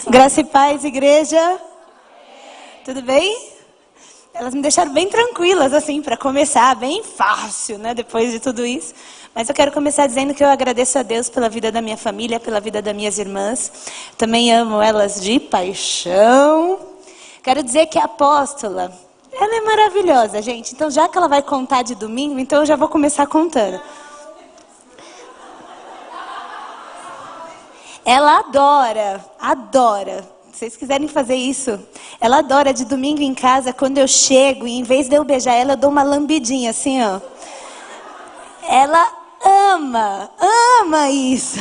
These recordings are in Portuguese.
Graça e paz, igreja. Tudo bem? Elas me deixaram bem tranquilas, assim, para começar, bem fácil, né, depois de tudo isso. Mas eu quero começar dizendo que eu agradeço a Deus pela vida da minha família, pela vida das minhas irmãs. Também amo elas de paixão. Quero dizer que a apóstola, ela é maravilhosa, gente. Então, já que ela vai contar de domingo, então eu já vou começar contando. Ela adora. Se vocês quiserem fazer isso, ela adora de domingo em casa, quando eu chego, e em vez de eu beijar ela, eu dou uma lambidinha, assim, ó. Ela ama isso.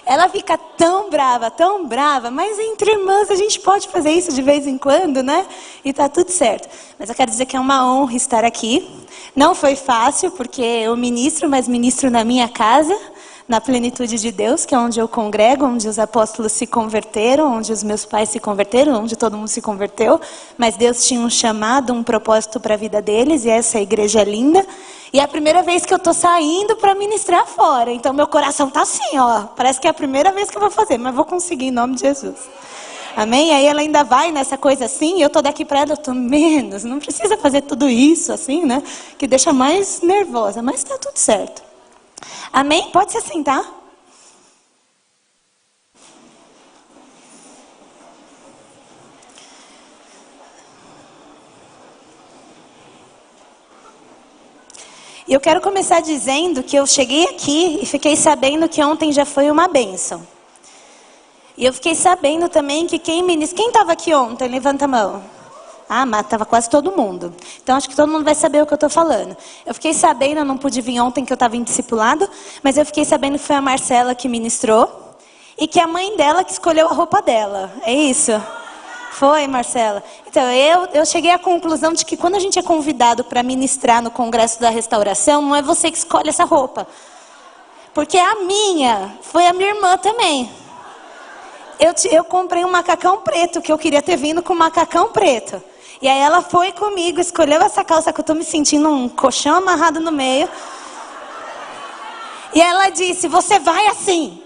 Ela fica tão brava, mas entre irmãs a gente pode fazer isso de vez em quando, né? E tá tudo certo. Mas eu quero dizer que é uma honra estar aqui. Não foi fácil, porque eu ministro, mas ministro na minha casa, na plenitude de Deus, que é onde eu congrego, onde os apóstolos se converteram, onde os meus pais se converteram, onde todo mundo se converteu. Mas Deus tinha um chamado, um propósito para a vida deles, e essa igreja é linda. E é a primeira vez que eu estou saindo para ministrar fora. Então meu coração está assim, ó. Parece que é a primeira vez que eu vou fazer, mas vou conseguir em nome de Jesus. Amém? Aí ela ainda vai nessa coisa assim, e eu estou daqui para ela, eu estou menos. Não precisa fazer tudo isso assim, né? Que deixa mais nervosa, mas está tudo certo. Amém? Pode se sentar. E eu quero começar dizendo que eu cheguei aqui e fiquei sabendo que ontem já foi uma bênção. E eu fiquei sabendo também que quem estava aqui ontem? Levanta a mão. Ah, mas estava quase todo mundo. Então acho que todo mundo vai saber o que eu estou falando. Eu fiquei sabendo, eu não pude vir ontem que eu estava em discipulado, mas eu fiquei sabendo que foi a Marcela que ministrou e que a mãe dela que escolheu a roupa dela. É isso? Foi, Marcela? Então eu cheguei à conclusão de que quando a gente é convidado para ministrar no Congresso da Restauração, não é você que escolhe essa roupa. Porque foi a minha irmã também. Eu comprei um macacão preto, que eu queria ter vindo com um macacão preto. E aí ela foi comigo, escolheu essa calça que eu estou me sentindo um colchão amarrado no meio. E ela disse, você vai assim.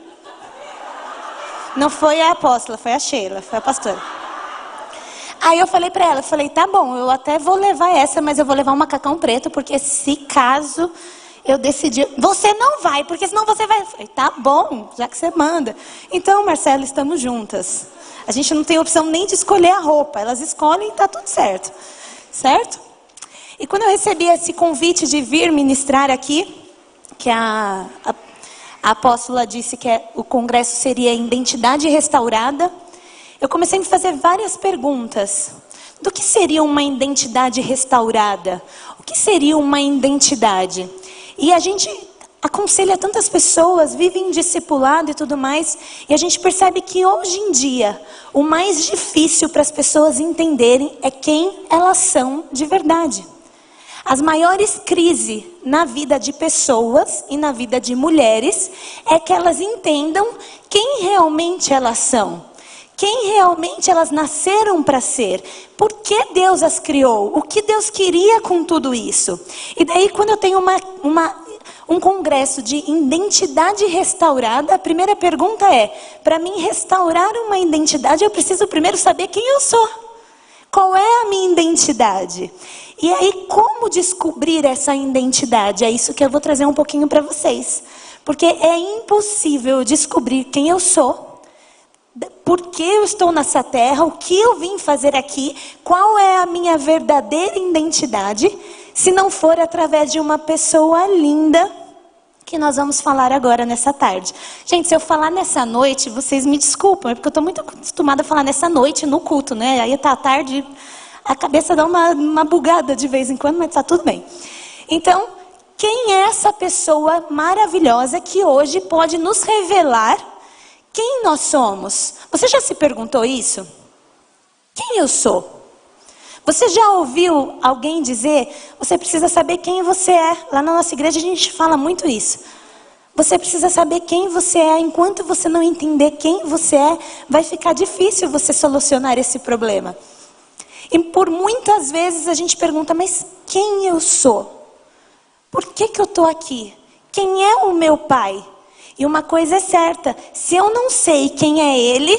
Não foi a apóstola, foi a Sheila, foi a pastora. Aí eu falei para ela, tá bom, eu até vou levar essa, mas eu vou levar um macacão preto, porque se caso eu decidir, você não vai, porque senão você vai. Eu falei, tá bom, já que você manda. Então, Marcela, estamos juntas. A gente não tem opção nem de escolher a roupa. Elas escolhem e tá tudo certo. Certo? E quando eu recebi esse convite de vir ministrar aqui, que a apóstola disse que o congresso seria Identidade Restaurada, eu comecei a me fazer várias perguntas. Do que seria uma identidade restaurada? O que seria uma identidade? E a gente aconselha tantas pessoas, vive em discipulado e tudo mais, e a gente percebe que hoje em dia, o mais difícil para as pessoas entenderem é quem elas são de verdade. As maiores crises na vida de pessoas e na vida de mulheres é que elas entendam quem realmente elas são. Quem realmente elas nasceram para ser. Por que Deus as criou? O que Deus queria com tudo isso? E daí quando eu tenho um congresso de identidade restaurada, a primeira pergunta é, para mim restaurar uma identidade, eu preciso primeiro saber quem eu sou. Qual é a minha identidade? E aí, como descobrir essa identidade? É isso que eu vou trazer um pouquinho para vocês. Porque é impossível descobrir quem eu sou, por que eu estou nessa terra, o que eu vim fazer aqui, qual é a minha verdadeira identidade, se não for através de uma pessoa linda, que nós vamos falar agora nessa tarde. Gente, se eu falar nessa noite, vocês me desculpem, porque eu estou muito acostumada a falar nessa noite no culto, né? Aí tá tarde, a cabeça dá uma bugada de vez em quando, mas tá tudo bem. Então, quem é essa pessoa maravilhosa que hoje pode nos revelar quem nós somos? Você já se perguntou isso? Quem eu sou? Você já ouviu alguém dizer, você precisa saber quem você é? Lá na nossa igreja a gente fala muito isso. Você precisa saber quem você é. Enquanto você não entender quem você é, vai ficar difícil você solucionar esse problema. E por muitas vezes a gente pergunta, mas quem eu sou? Por que eu estou aqui? Quem é o meu pai? E uma coisa é certa, se eu não sei quem é ele,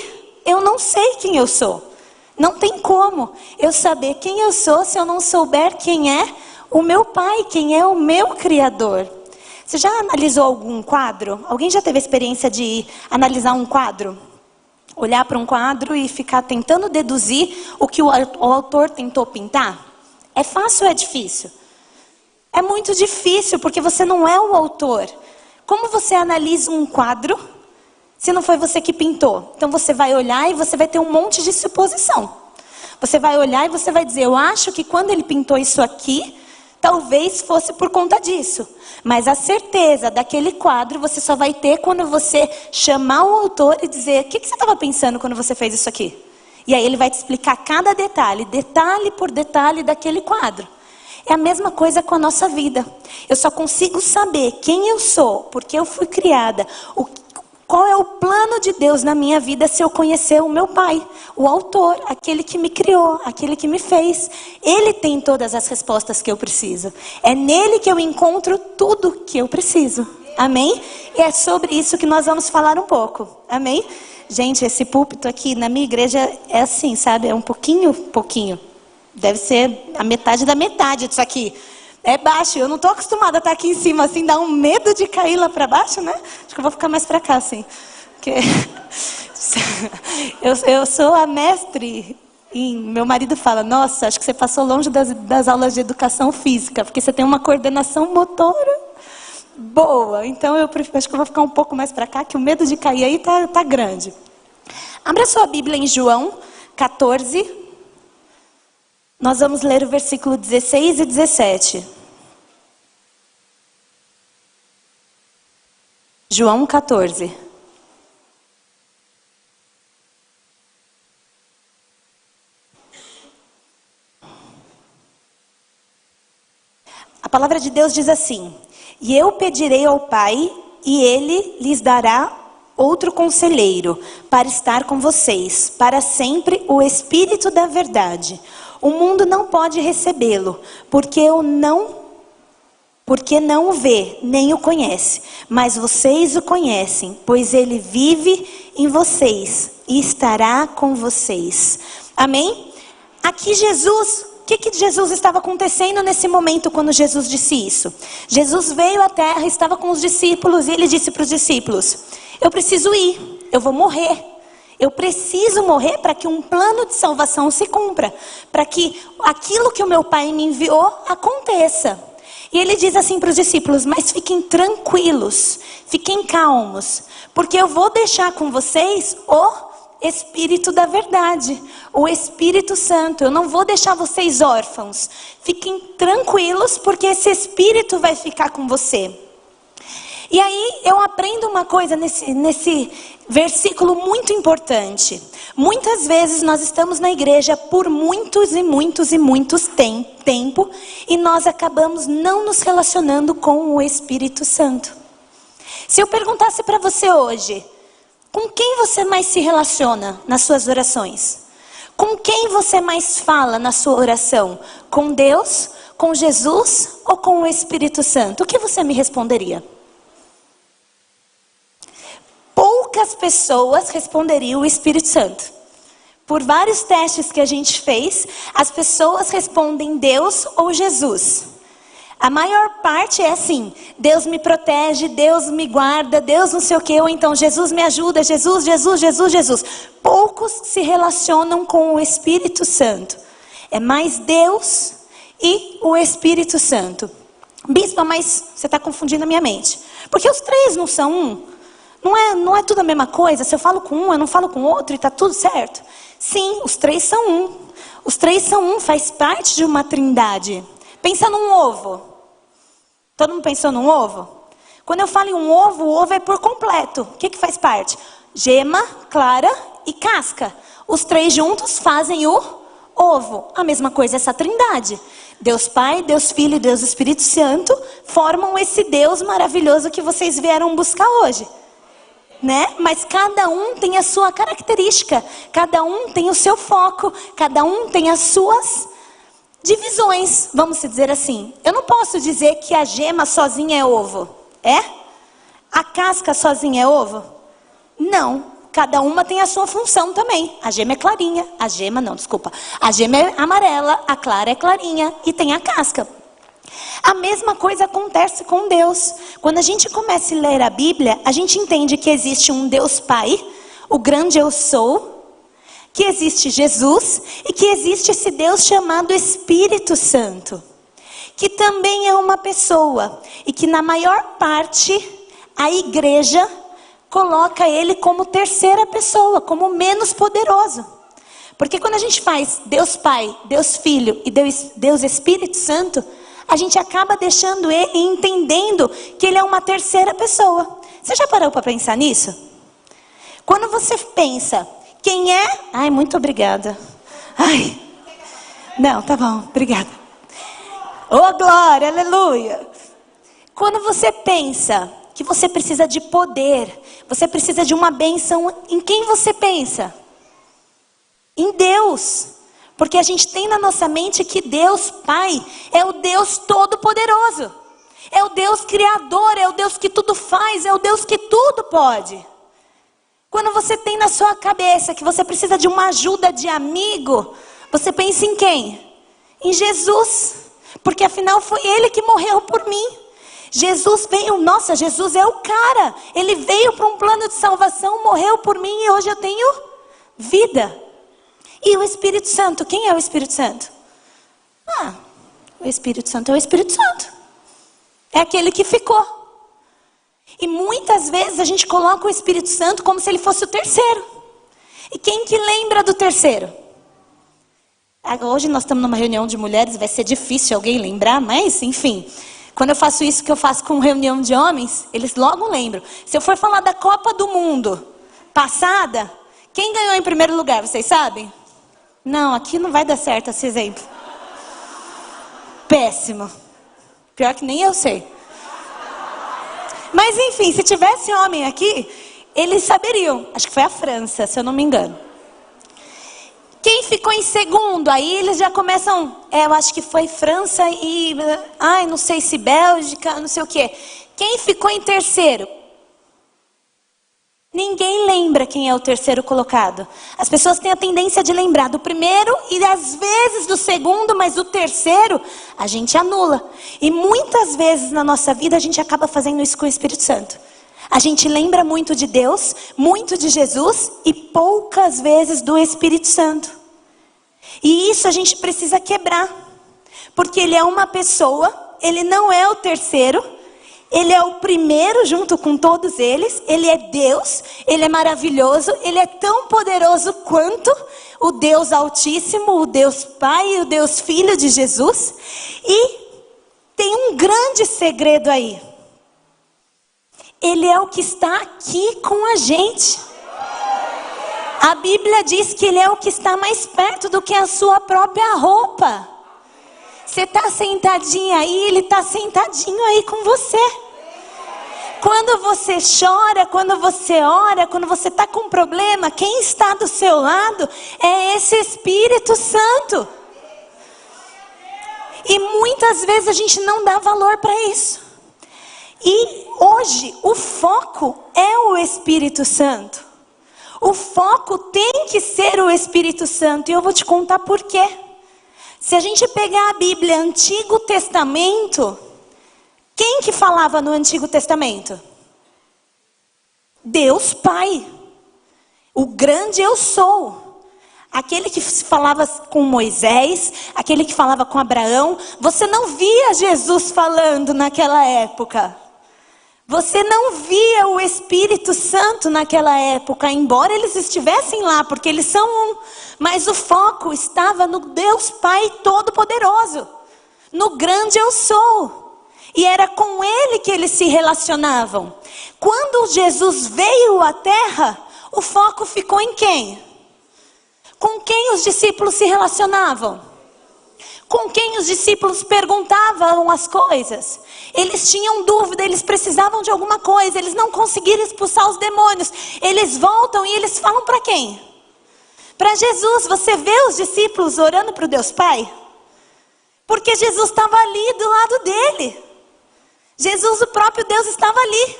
eu não sei quem eu sou. Não tem como eu saber quem eu sou se eu não souber quem é o meu Pai, quem é o meu Criador. Você já analisou algum quadro? Alguém já teve a experiência de analisar um quadro? Olhar para um quadro e ficar tentando deduzir o que o autor tentou pintar? É fácil ou é difícil? É muito difícil, porque você não é o autor. Como você analisa um quadro se não foi você que pintou? Então você vai olhar e você vai ter um monte de suposição. Você vai olhar e você vai dizer, eu acho que quando ele pintou isso aqui, talvez fosse por conta disso. Mas a certeza daquele quadro você só vai ter quando você chamar o autor e dizer, o que você estava pensando quando você fez isso aqui? E aí ele vai te explicar cada detalhe, detalhe por detalhe daquele quadro. É a mesma coisa com a nossa vida. Eu só consigo saber quem eu sou, porque eu fui criada, qual é o plano de Deus na minha vida se eu conhecer o meu Pai, o autor, aquele que me criou, aquele que me fez. Ele tem todas as respostas que eu preciso. É nele que eu encontro tudo que eu preciso. Amém? E é sobre isso que nós vamos falar um pouco. Amém? Gente, esse púlpito aqui na minha igreja é assim, sabe? É um pouquinho. Deve ser a metade da metade disso aqui. É baixo, eu não estou acostumada a estar aqui em cima, assim, dá um medo de cair lá para baixo, né? Acho que eu vou ficar mais para cá, assim. Porque eu sou a mestre, e meu marido fala, nossa, acho que você passou longe das aulas de educação física, porque você tem uma coordenação motora boa. Então acho que eu vou ficar um pouco mais para cá, que o medo de cair aí tá grande. Abra sua Bíblia em João 14. Nós vamos ler o versículo 16 e 17. João 14. A palavra de Deus diz assim: e eu pedirei ao Pai, e Ele lhes dará outro conselheiro, para estar com vocês, para sempre, o Espírito da verdade. O mundo não pode recebê-lo, porque não o vê, nem o conhece. Mas vocês o conhecem, pois ele vive em vocês e estará com vocês. Amém? Aqui Jesus, o que Jesus estava acontecendo nesse momento quando Jesus disse isso? Jesus veio à terra, estava com os discípulos, e ele disse para os discípulos, eu preciso ir, eu vou morrer. Eu preciso morrer para que um plano de salvação se cumpra. Para que aquilo que o meu Pai me enviou aconteça. E ele diz assim para os discípulos, mas fiquem tranquilos, fiquem calmos. Porque eu vou deixar com vocês o Espírito da verdade, o Espírito Santo. Eu não vou deixar vocês órfãos. Fiquem tranquilos, porque esse Espírito vai ficar com você. E aí eu aprendo uma coisa nesse versículo muito importante. Muitas vezes nós estamos na igreja por muitos tempo e nós acabamos não nos relacionando com o Espírito Santo. Se eu perguntasse para você hoje, com quem você mais se relaciona nas suas orações? Com quem você mais fala na sua oração? Com Deus, com Jesus ou com o Espírito Santo? O que você me responderia? Poucas pessoas responderiam o Espírito Santo. Por vários testes que a gente fez, as pessoas respondem Deus ou Jesus. A maior parte é assim, Deus me protege, Deus me guarda, Deus não sei o que, ou então Jesus me ajuda, Jesus. Poucos se relacionam com o Espírito Santo. É mais Deus e o Espírito Santo. Bispa, mas você está confundindo a minha mente. Porque os três não são um? Não é tudo a mesma coisa? Se eu falo com um, eu não falo com outro e está tudo certo? Sim, os três são um. Os três são um, faz parte de uma trindade. Pensa num ovo. Todo mundo pensou num ovo? Quando eu falo em um ovo, o ovo é por completo. O que faz parte? Gema, clara e casca. Os três juntos fazem o ovo. A mesma coisa essa trindade. Deus Pai, Deus Filho e Deus Espírito Santo formam esse Deus maravilhoso que vocês vieram buscar hoje. Né? Mas cada um tem a sua característica, cada um tem o seu foco, cada um tem as suas divisões, vamos dizer assim. Eu não posso dizer que a gema sozinha é ovo, é? A casca sozinha é ovo? Não. cada uma tem a sua função também. A gema é clarinha, a gema é amarela, a clara é clarinha e tem a casca. A mesma coisa acontece com Deus. Quando a gente começa a ler a Bíblia, a gente entende que existe um Deus Pai, o grande eu sou, que existe Jesus e que existe esse Deus chamado Espírito Santo, que também é uma pessoa e que na maior parte a igreja coloca ele como terceira pessoa, como menos poderoso. Porque quando a gente faz Deus Pai, Deus Filho e Deus Espírito Santo, a gente acaba deixando ele e entendendo que ele é uma terceira pessoa. Você já parou para pensar nisso? Quando você pensa, quem é... Ai, muito obrigada. Ai, não, tá bom, obrigada. Oh, glória, aleluia. Quando você pensa que você precisa de poder, você precisa de uma bênção, em quem você pensa? Em Deus. Porque a gente tem na nossa mente que Deus Pai é o Deus Todo-Poderoso. É o Deus Criador, é o Deus que tudo faz, é o Deus que tudo pode. Quando você tem na sua cabeça que você precisa de uma ajuda de amigo, você pensa em quem? Em Jesus. Porque afinal foi Ele que morreu por mim. Jesus veio, nossa, Jesus é o cara. Ele veio para um plano de salvação, morreu por mim e hoje eu tenho vida. E o Espírito Santo, quem é o Espírito Santo? O Espírito Santo é o Espírito Santo. É aquele que ficou. E muitas vezes a gente coloca o Espírito Santo como se ele fosse o terceiro. E quem que lembra do terceiro? Hoje nós estamos numa reunião de mulheres, vai ser difícil alguém lembrar, mas enfim. Quando eu faço isso que eu faço com reunião de homens, eles logo lembram. Se eu for falar da Copa do Mundo passada, quem ganhou em primeiro lugar, vocês sabem? Não, aqui não vai dar certo esse exemplo. Péssimo. Pior que nem eu sei. Mas enfim, se tivesse homem aqui, eles saberiam. Acho que foi a França, se eu não me engano. Quem ficou em segundo? Aí eles já começam... eu acho que foi França e... não sei se Bélgica, não sei o quê. Quem ficou em terceiro? Ninguém lembra quem é o terceiro colocado. As pessoas têm a tendência de lembrar do primeiro e às vezes do segundo, mas o terceiro a gente anula. E muitas vezes na nossa vida a gente acaba fazendo isso com o Espírito Santo. A gente lembra muito de Deus, muito de Jesus e poucas vezes do Espírito Santo. E isso a gente precisa quebrar. Porque ele é uma pessoa, ele não é o terceiro. Ele é o primeiro junto com todos eles. Ele é Deus, ele é maravilhoso, ele é tão poderoso quanto o Deus Altíssimo, o Deus Pai e o Deus Filho de Jesus. E tem um grande segredo aí. Ele é o que está aqui com a gente. A Bíblia diz que ele é o que está mais perto do que a sua própria roupa. Você está sentadinha aí, ele está sentadinho aí com você. Quando você chora, quando você ora, quando você está com um problema, quem está do seu lado é esse Espírito Santo. E muitas vezes a gente não dá valor para isso. E hoje o foco é o Espírito Santo. O foco tem que ser o Espírito Santo. E eu vou te contar por quê. Se a gente pegar a Bíblia, Antigo Testamento, quem que falava no Antigo Testamento? Deus Pai. O grande eu sou. Aquele que falava com Moisés, aquele que falava com Abraão. Você não via Jesus falando naquela época. Você não via o Espírito Santo naquela época, embora eles estivessem lá, porque eles são um. Mas o foco estava no Deus Pai Todo-Poderoso, no grande eu sou. E era com Ele que eles se relacionavam. Quando Jesus veio à terra, o foco ficou em quem? Com quem os discípulos se relacionavam? Com quem os discípulos perguntavam as coisas? Eles tinham dúvida, eles precisavam de alguma coisa, eles não conseguiram expulsar os demônios. Eles voltam e eles falam para quem? Para Jesus. Você vê os discípulos orando para o Deus Pai? Porque Jesus estava ali do lado dele. Jesus, o próprio Deus, estava ali.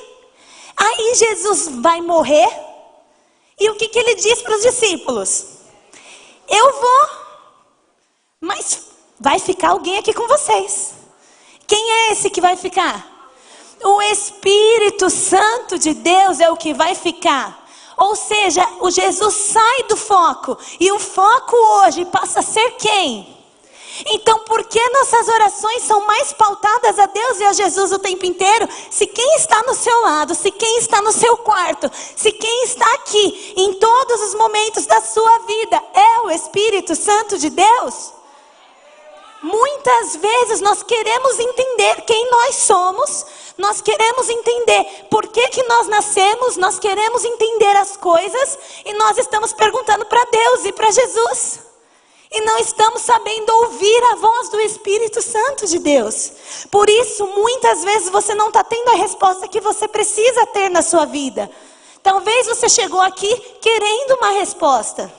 Aí Jesus vai morrer E o que ele diz para os discípulos? Eu vou, mas vai ficar alguém aqui com vocês. Quem é esse que vai ficar? O Espírito Santo de Deus é o que vai ficar. Ou seja, o Jesus sai do foco. E o foco hoje passa a ser quem? Então, por que nossas orações são mais pautadas a Deus e a Jesus o tempo inteiro? Se quem está no seu lado, se quem está no seu quarto, se quem está aqui, em todos os momentos da sua vida, é o Espírito Santo de Deus? Muitas vezes nós queremos entender quem nós somos, nós queremos entender por que nós nascemos, nós queremos entender as coisas e nós estamos perguntando para Deus e para Jesus. E não estamos sabendo ouvir a voz do Espírito Santo de Deus. Por isso, muitas vezes você não está tendo a resposta que você precisa ter na sua vida. Talvez você chegou aqui querendo uma resposta.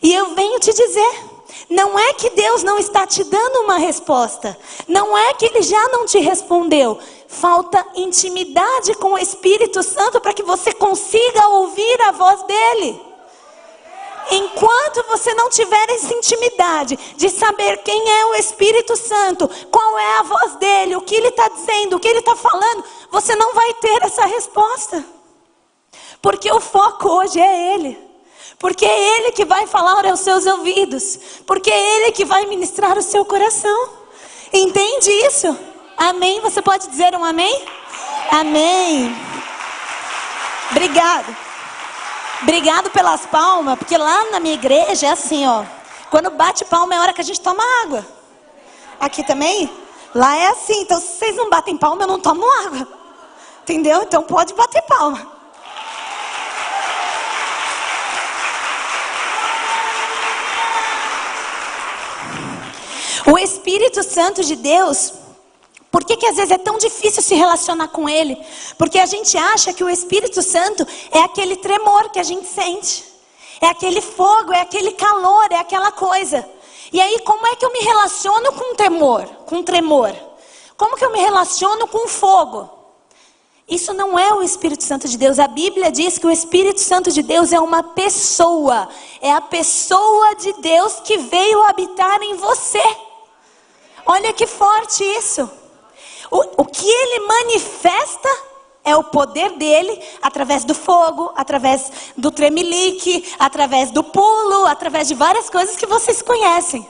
E eu venho te dizer, não é que Deus não está te dando uma resposta. Não é que Ele já não te respondeu. Falta intimidade com o Espírito Santo para que você consiga ouvir a voz dEle. Enquanto você não tiver essa intimidade de saber quem é o Espírito Santo, qual é a voz dele, o que ele está dizendo, o que ele está falando, você não vai ter essa resposta. Porque o foco hoje é ele. Porque é ele que vai falar aos seus ouvidos. Porque é ele que vai ministrar o seu coração. Entende isso? Amém? Você pode dizer um amém? Amém. Obrigado. Obrigado pelas palmas, porque lá na minha igreja é assim, ó. Quando bate palma é hora que a gente toma água. Aqui também? Lá é assim, então se vocês não batem palma, eu não tomo água. Entendeu? Então pode bater palma. O Espírito Santo de Deus... Por que às vezes é tão difícil se relacionar com Ele? Porque a gente acha que o Espírito Santo é aquele tremor que a gente sente. É aquele fogo, é aquele calor, é aquela coisa. E aí como é que eu me relaciono com tremor? Como que eu me relaciono com fogo? Isso não é o Espírito Santo de Deus. A Bíblia diz que o Espírito Santo de Deus é uma pessoa. É a pessoa de Deus que veio habitar em você. Olha que forte isso. O que ele manifesta é o poder dele através do fogo, através do tremelique, através do pulo, através de várias coisas que vocês conhecem.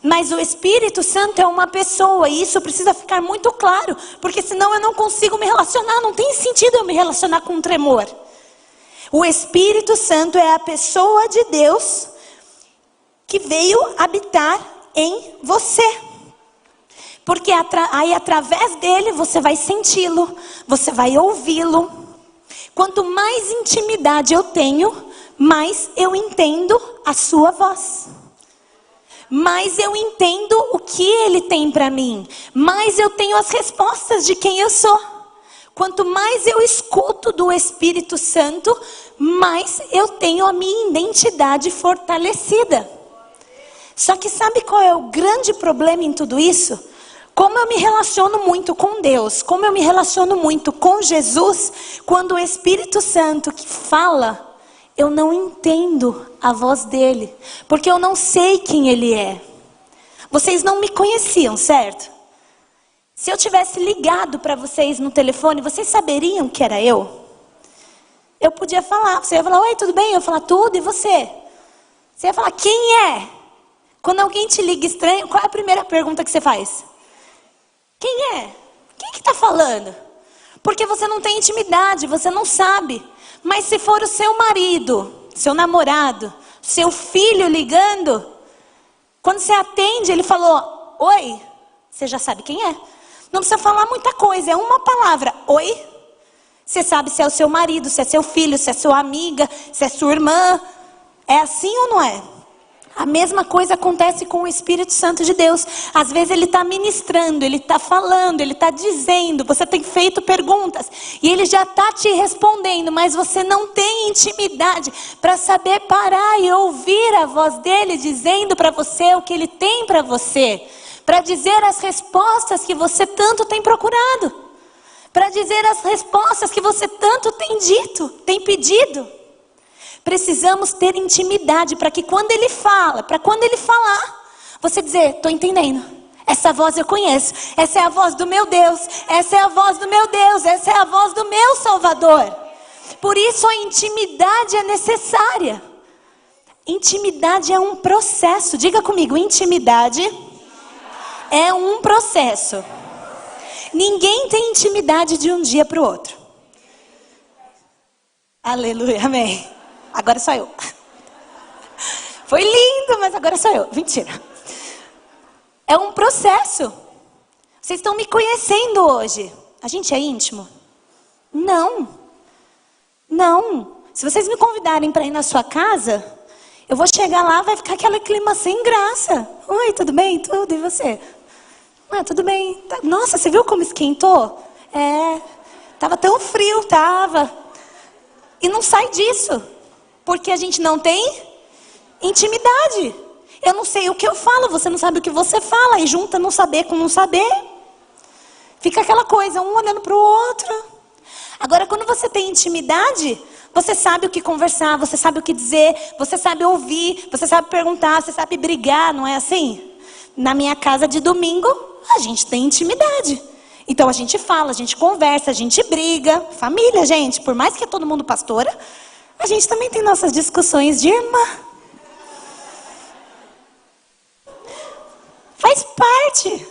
Mas o Espírito Santo é uma pessoa e isso precisa ficar muito claro, porque senão eu não consigo me relacionar, não tem sentido eu me relacionar com um tremor. O Espírito Santo é a pessoa de Deus que veio habitar em você. Porque aí através dele você vai senti-lo, você vai ouvi-lo. Quanto mais intimidade eu tenho, mais eu entendo a sua voz. Mais eu entendo o que ele tem para mim. Mais eu tenho as respostas de quem eu sou. Quanto mais eu escuto do Espírito Santo, mais eu tenho a minha identidade fortalecida. Só que sabe qual é o grande problema em tudo isso? Como eu me relaciono muito com Deus, como eu me relaciono muito com Jesus, quando o Espírito Santo que fala, eu não entendo a voz dele, porque eu não sei quem ele é. Vocês não me conheciam, certo? Se eu tivesse ligado para vocês no telefone, vocês saberiam que era eu? Eu podia falar, você ia falar, oi, tudo bem? Eu ia falar, tudo, e você? Você ia falar, quem é? Quando alguém te liga estranho, qual é a primeira pergunta que você faz? Quem é? Quem que está falando? Porque você não tem intimidade, você não sabe. Mas se for o seu marido, seu namorado, seu filho ligando, quando você atende, ele falou, oi, você já sabe quem é. Não precisa falar muita coisa, é uma palavra, oi. Você sabe se é o seu marido, se é seu filho, se é sua amiga, se é sua irmã. É assim ou não é? A mesma coisa acontece com o Espírito Santo de Deus. Às vezes ele está ministrando, ele está falando, ele está dizendo, você tem feito perguntas e ele já está te respondendo, mas você não tem intimidade para saber parar e ouvir a voz dele dizendo para você o que ele tem para você, para dizer as respostas que você tanto tem procurado, para dizer as respostas que você tanto tem dito, tem pedido. Precisamos ter intimidade para que quando Ele fala, para quando Ele falar, você dizer, estou entendendo. Essa voz eu conheço. Essa é a voz do meu Deus. Essa é a voz do meu Deus. Essa é a voz do meu Salvador. Por isso a intimidade é necessária. Intimidade é um processo. Diga comigo, intimidade é um processo. Ninguém tem intimidade de um dia para o outro. Aleluia, amém. Agora sou eu. Foi lindo, mas agora sou eu. Mentira. É um processo. Vocês estão me conhecendo hoje. A gente é íntimo? Não. Não. Se vocês me convidarem para ir na sua casa, eu vou chegar lá, vai ficar aquele clima sem graça. Oi, tudo bem? Tudo, e você? Ah, tudo bem. Nossa, você viu como esquentou? Tava tão frio, tava. E não sai disso. Porque a gente não tem intimidade. Eu não sei o que eu falo, você não sabe o que você fala. E junta não saber com não saber. Fica aquela coisa, um olhando para o outro. Agora, quando você tem intimidade, você sabe o que conversar, você sabe o que dizer, você sabe ouvir, você sabe perguntar, você sabe brigar, não é assim? Na minha casa de domingo, a gente tem intimidade. Então a gente fala, a gente conversa, a gente briga. Família, gente, por mais que é todo mundo pastora, a gente também tem nossas discussões de irmã. Faz parte.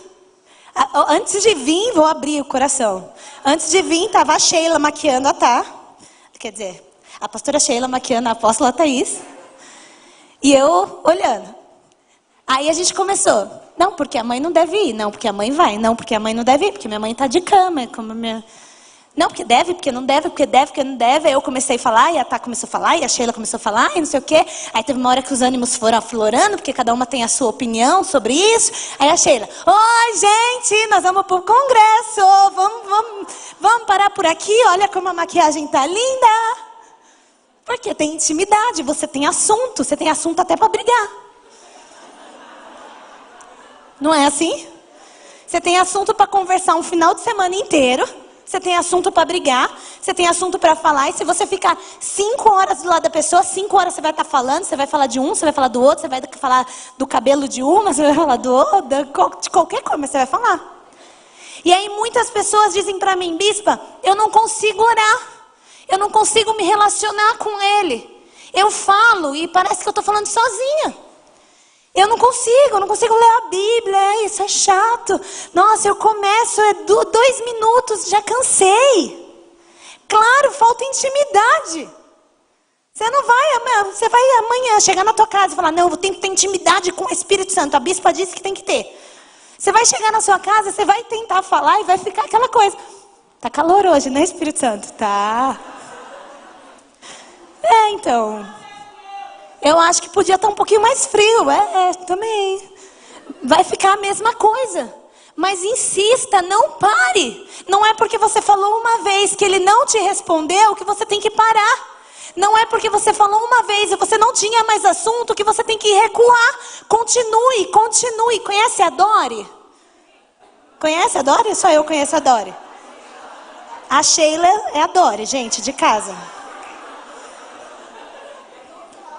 Antes de vir, vou abrir o coração. Antes de vir, estava a Sheila maquiando a Tá. Quer dizer, a pastora Sheila maquiando a apóstola Thaís. E eu olhando. Aí a gente começou. Não, porque a mãe não deve ir. Não, porque a mãe vai. Não, porque a mãe não deve ir. Porque minha mãe está de cama. Como minha... Não, porque deve, porque não deve, porque deve, porque não deve. Aí eu comecei a falar, e a Tá começou a falar, e a Sheila começou a falar, e não sei o quê. Aí teve uma hora que os ânimos foram aflorando, porque cada uma tem a sua opinião sobre isso. Aí a Sheila, oi gente, nós vamos para o congresso, vamos parar por aqui, olha como a maquiagem tá linda. Porque tem intimidade, você tem assunto até para brigar. Não é assim? Você tem assunto para conversar um final de semana inteiro. Você tem assunto para brigar, você tem assunto para falar. E se você ficar 5 horas do lado da pessoa, 5 horas você vai estar falando. Você vai falar de um, você vai falar do outro. Você vai falar do cabelo de uma, você vai falar do outro. De qualquer coisa, mas você vai falar. E aí muitas pessoas dizem para mim, bispa, eu não consigo orar. Eu não consigo me relacionar com ele. Eu falo e parece que eu estou falando sozinha. Eu não consigo ler a Bíblia, isso é chato. Nossa, eu começo, 2 minutos, já cansei. Claro, falta intimidade. Você vai amanhã chegar na tua casa e falar, não, eu tenho que ter intimidade com o Espírito Santo. A bispa disse que tem que ter. Você vai chegar na sua casa, você vai tentar falar e vai ficar aquela coisa. Tá calor hoje, né, Espírito Santo? Tá. Então... Eu acho que podia estar um pouquinho mais frio. Também. Vai ficar a mesma coisa. Mas insista, não pare. Não é porque você falou uma vez que ele não te respondeu que você tem que parar. Não é porque você falou uma vez e você não tinha mais assunto que você tem que recuar. Continue. Conhece a Dori? Conhece a Dori? Só eu conheço a Dori. A Sheila é a Dori, gente, de casa.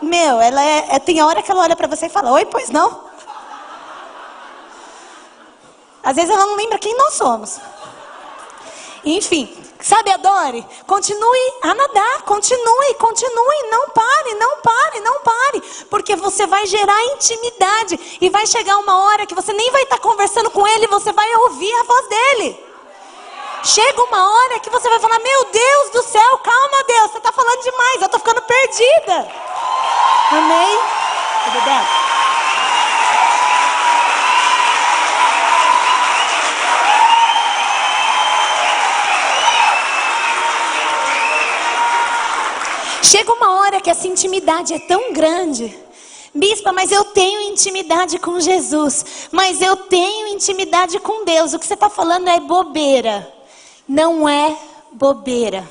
Meu, ela tem a hora que ela olha pra você e fala, oi, pois não? Às vezes ela não lembra quem nós somos. Enfim, sabe a Dori? Continue a nadar, continue, não pare. Porque você vai gerar intimidade e vai chegar uma hora que você nem vai estar conversando com ele, você vai ouvir a voz dele. Chega uma hora que você vai falar, meu Deus do céu, calma Deus, você está falando demais, eu estou ficando perdida. Amém? Tudo bem? Chega uma hora que essa intimidade é tão grande. Bispa, mas eu tenho intimidade com Jesus. Mas eu tenho intimidade com Deus. O que você está falando é bobeira. Não é bobeira.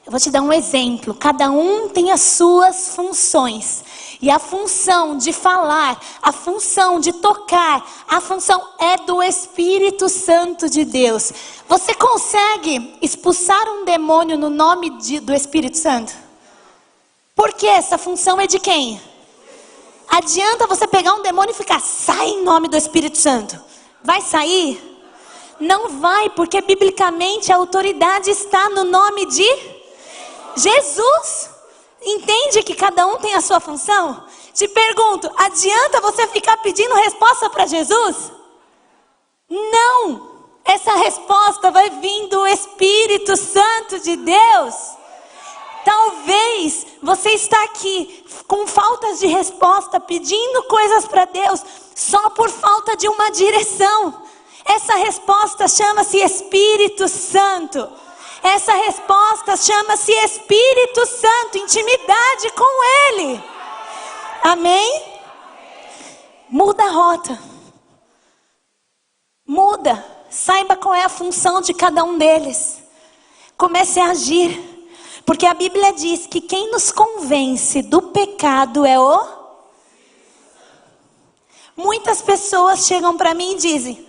Eu vou te dar um exemplo. Cada um tem as suas funções. E a função de falar, a função de tocar, a função é do Espírito Santo de Deus. Você consegue expulsar um demônio no nome do Espírito Santo? Porque essa função é de quem? Adianta você pegar um demônio e ficar, sai em nome do Espírito Santo. Vai sair? Não vai, porque biblicamente a autoridade está no nome de Jesus. Entende que cada um tem a sua função? Te pergunto, adianta você ficar pedindo resposta para Jesus? Não! Essa resposta vai vir do Espírito Santo de Deus. Talvez você está aqui com faltas de resposta, pedindo coisas para Deus, só por falta de uma direção. Essa resposta chama-se Espírito Santo. Essa resposta chama-se Espírito Santo, intimidade com Ele. Amém? Muda a rota. Muda. Saiba qual é a função de cada um deles. Comece a agir. Porque a Bíblia diz que quem nos convence do pecado é o... Muitas pessoas chegam para mim e dizem,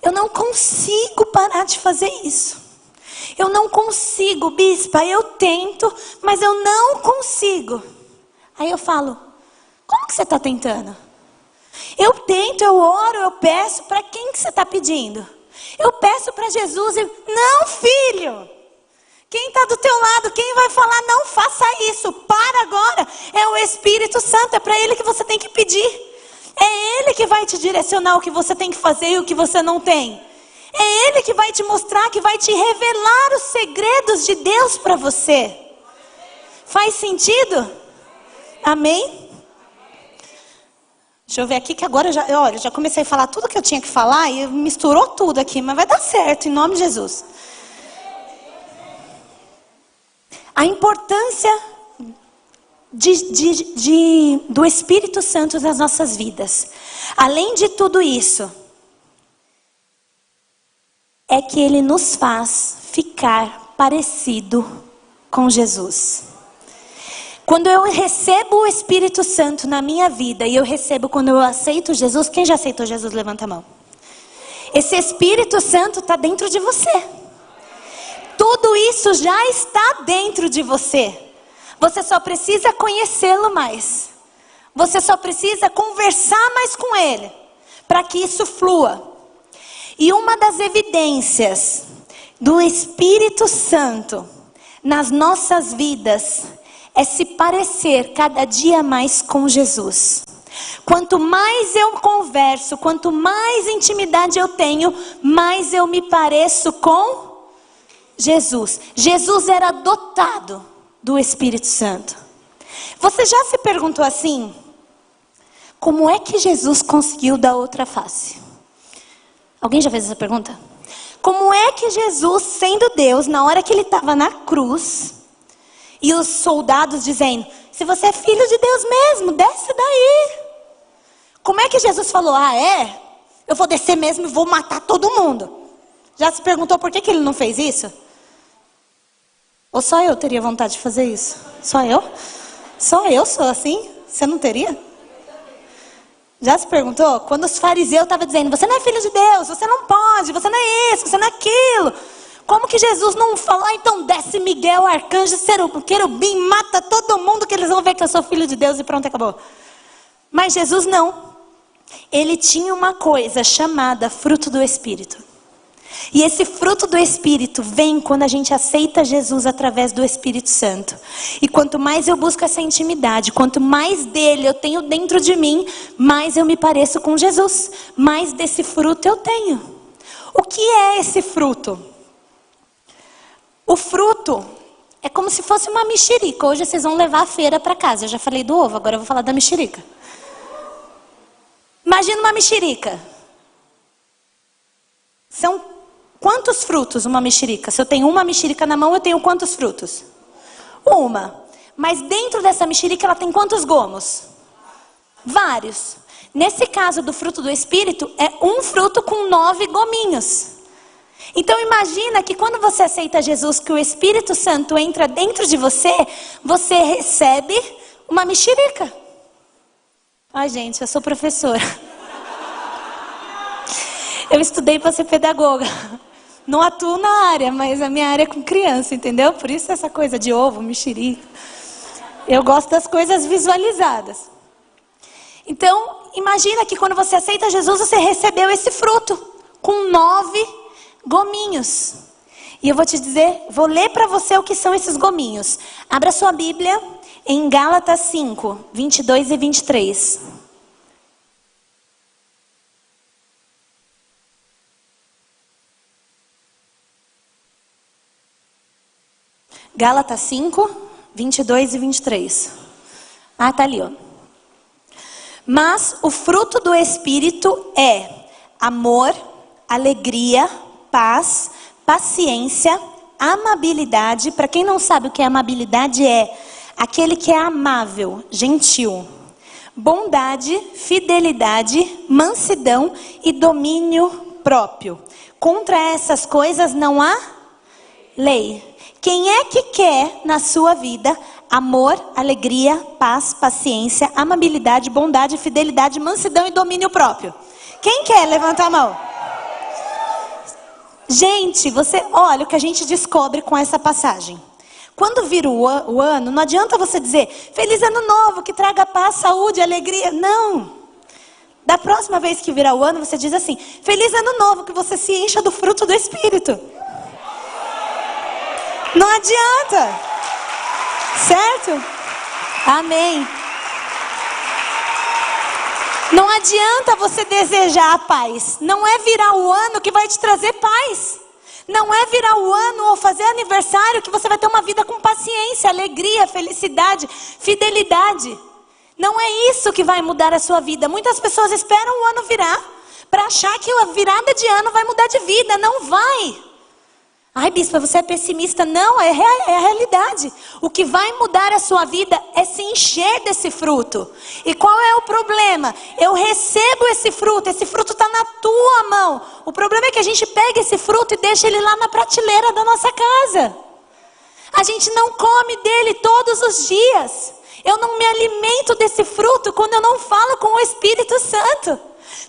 eu não consigo parar de fazer isso. Eu não consigo, bispa, eu tento, mas eu não consigo. Aí eu falo, como que você está tentando? Eu tento, eu oro, eu peço, para quem que você está pedindo? Eu peço para Jesus e... Não, filho! Quem está do teu lado, quem vai falar, não faça isso, para agora. É o Espírito Santo, é para Ele que você tem que pedir. É Ele que vai te direcionar o que você tem que fazer e o que você não tem. É Ele que vai te mostrar, que vai te revelar os segredos de Deus para você. Faz sentido? Amém? Deixa eu ver aqui que agora eu já comecei a falar tudo que eu tinha que falar e misturou tudo aqui, mas vai dar certo, em nome de Jesus. A importância do Espírito Santo nas nossas vidas. Além de tudo isso, é que Ele nos faz ficar parecido com Jesus. Quando eu recebo o Espírito Santo na minha vida, e eu recebo quando eu aceito Jesus, quem já aceitou Jesus, levanta a mão. Esse Espírito Santo está dentro de você. Tudo isso já está dentro de você. Você só precisa conhecê-lo mais. Você só precisa conversar mais com Ele, para que isso flua. E uma das evidências do Espírito Santo nas nossas vidas é se parecer cada dia mais com Jesus. Quanto mais eu converso, quanto mais intimidade eu tenho, mais eu me pareço com Jesus. Jesus era dotado do Espírito Santo. Você já se perguntou assim? Como é que Jesus conseguiu dar outra face? Alguém já fez essa pergunta? Como é que Jesus, sendo Deus, na hora que Ele estava na cruz, e os soldados dizendo, se você é filho de Deus mesmo, desce daí. Como é que Jesus falou, eu vou descer mesmo e vou matar todo mundo? Já se perguntou por que Ele não fez isso? Ou só eu teria vontade de fazer isso? Só eu? Só eu sou assim? Você não teria? Já se perguntou? Quando os fariseus estavam dizendo, você não é filho de Deus, você não pode, você não é isso, você não é aquilo. Como que Jesus não falou, então desce Miguel, arcanjo, querubim, mata todo mundo que eles vão ver que eu sou filho de Deus e pronto, acabou. Mas Jesus não. Ele tinha uma coisa chamada fruto do Espírito. E esse fruto do Espírito vem quando a gente aceita Jesus através do Espírito Santo. E quanto mais eu busco essa intimidade, quanto mais dele eu tenho dentro de mim, mais eu me pareço com Jesus. Mais desse fruto eu tenho. O que é esse fruto? O fruto é como se fosse uma mexerica. Hoje vocês vão levar a feira para casa. Eu já falei do ovo, agora eu vou falar da mexerica. Imagina uma mexerica. São quantos frutos uma mexerica? Se eu tenho uma mexerica na mão, eu tenho quantos frutos? Uma. Mas dentro dessa mexerica ela tem quantos gomos? Vários. Nesse caso do fruto do Espírito, é um fruto com 9 gominhos. Então imagina que quando você aceita Jesus, que o Espírito Santo entra dentro de você, você recebe uma mexerica. Ai gente, eu sou professora. Eu estudei para ser pedagoga. Não atuo na área, mas a minha área é com criança, entendeu? Por isso essa coisa de ovo, mexerica. Eu gosto das coisas visualizadas. Então, imagina que quando você aceita Jesus, você recebeu esse fruto com 9 gominhos. E eu vou te dizer, vou ler para você o que são esses gominhos. Abra sua Bíblia em Gálatas 5, 22 e 23. Gálatas 5, 22 e 23. Ah, tá ali, ó. Mas o fruto do Espírito é amor, alegria, paz, paciência, amabilidade. Para quem não sabe o que é amabilidade, é aquele que é amável, gentil. Bondade, fidelidade, mansidão e domínio próprio. Contra essas coisas não há lei. Quem é que quer na sua vida amor, alegria, paz, paciência, amabilidade, bondade, fidelidade, mansidão e domínio próprio? Quem quer? Levanta a mão. Gente, você olha o que a gente descobre com essa passagem. Quando vira o ano, não adianta você dizer feliz ano novo, que traga paz, saúde, alegria. Não. Da próxima vez que virar o ano, você diz assim: feliz ano novo, que você se encha do fruto do Espírito. Não adianta. Certo? Amém. Não adianta você desejar a paz. Não é virar o ano que vai te trazer paz. Não é virar o ano ou fazer aniversário que você vai ter uma vida com paciência, alegria, felicidade, fidelidade. Não é isso que vai mudar a sua vida. Muitas pessoas esperam o ano virar para achar que a virada de ano vai mudar de vida. Não vai. Ai, bispa, você é pessimista. Não, é a realidade. O que vai mudar a sua vida é se encher desse fruto. E qual é o problema? Eu recebo esse fruto está na tua mão. O problema é que a gente pega esse fruto e deixa ele lá na prateleira da nossa casa. A gente não come dele todos os dias. Eu não me alimento desse fruto quando eu não falo com o Espírito Santo.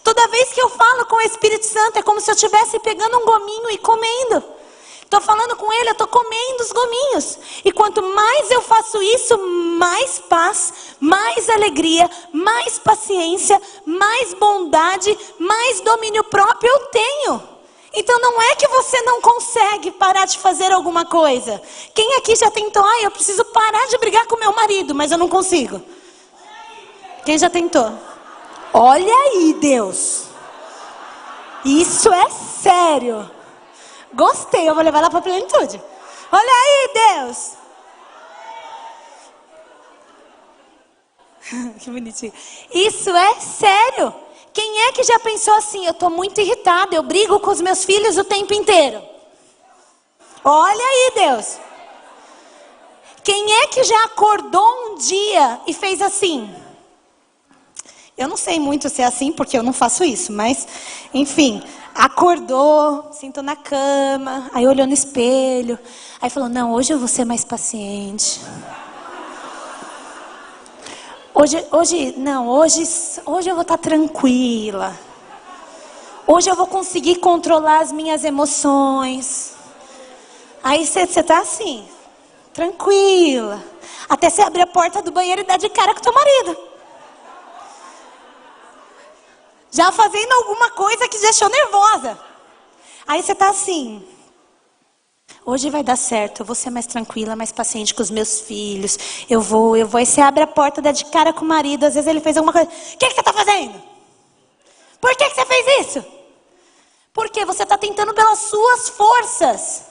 Toda vez que eu falo com o Espírito Santo é como se eu estivesse pegando um gominho e comendo. Estou falando com ele, eu estou comendo os gominhos. E quanto mais eu faço isso, mais paz, mais alegria, mais paciência, mais bondade, mais domínio próprio eu tenho. Então não é que você não consegue parar de fazer alguma coisa. Quem aqui já tentou? Eu preciso parar de brigar com meu marido, mas eu não consigo. Quem já tentou? Olha aí, Deus. Isso é sério. Gostei, eu vou levar ela para a plenitude. Olha aí, Deus. Que bonitinho. Isso é sério. Quem é que já pensou assim? Eu estou muito irritada, eu brigo com os meus filhos o tempo inteiro. Olha aí, Deus. Quem é que já acordou um dia e fez assim? Eu não sei muito se é assim, porque eu não faço isso, mas, enfim... Acordou, sentou na cama, aí olhou no espelho, aí falou, não, hoje eu vou ser mais paciente. Hoje eu vou estar tranquila. Hoje eu vou conseguir controlar as minhas emoções. Aí você está assim, tranquila, até você abrir a porta do banheiro e dar de cara com o teu marido. Já fazendo alguma coisa que deixou nervosa. Aí você está assim. Hoje vai dar certo. Eu vou ser mais tranquila, mais paciente com os meus filhos. Eu vou. Aí você abre a porta, dá de cara com o marido. Às vezes ele fez alguma coisa. O que você está fazendo? Por que você fez isso? Porque você está tentando pelas suas forças.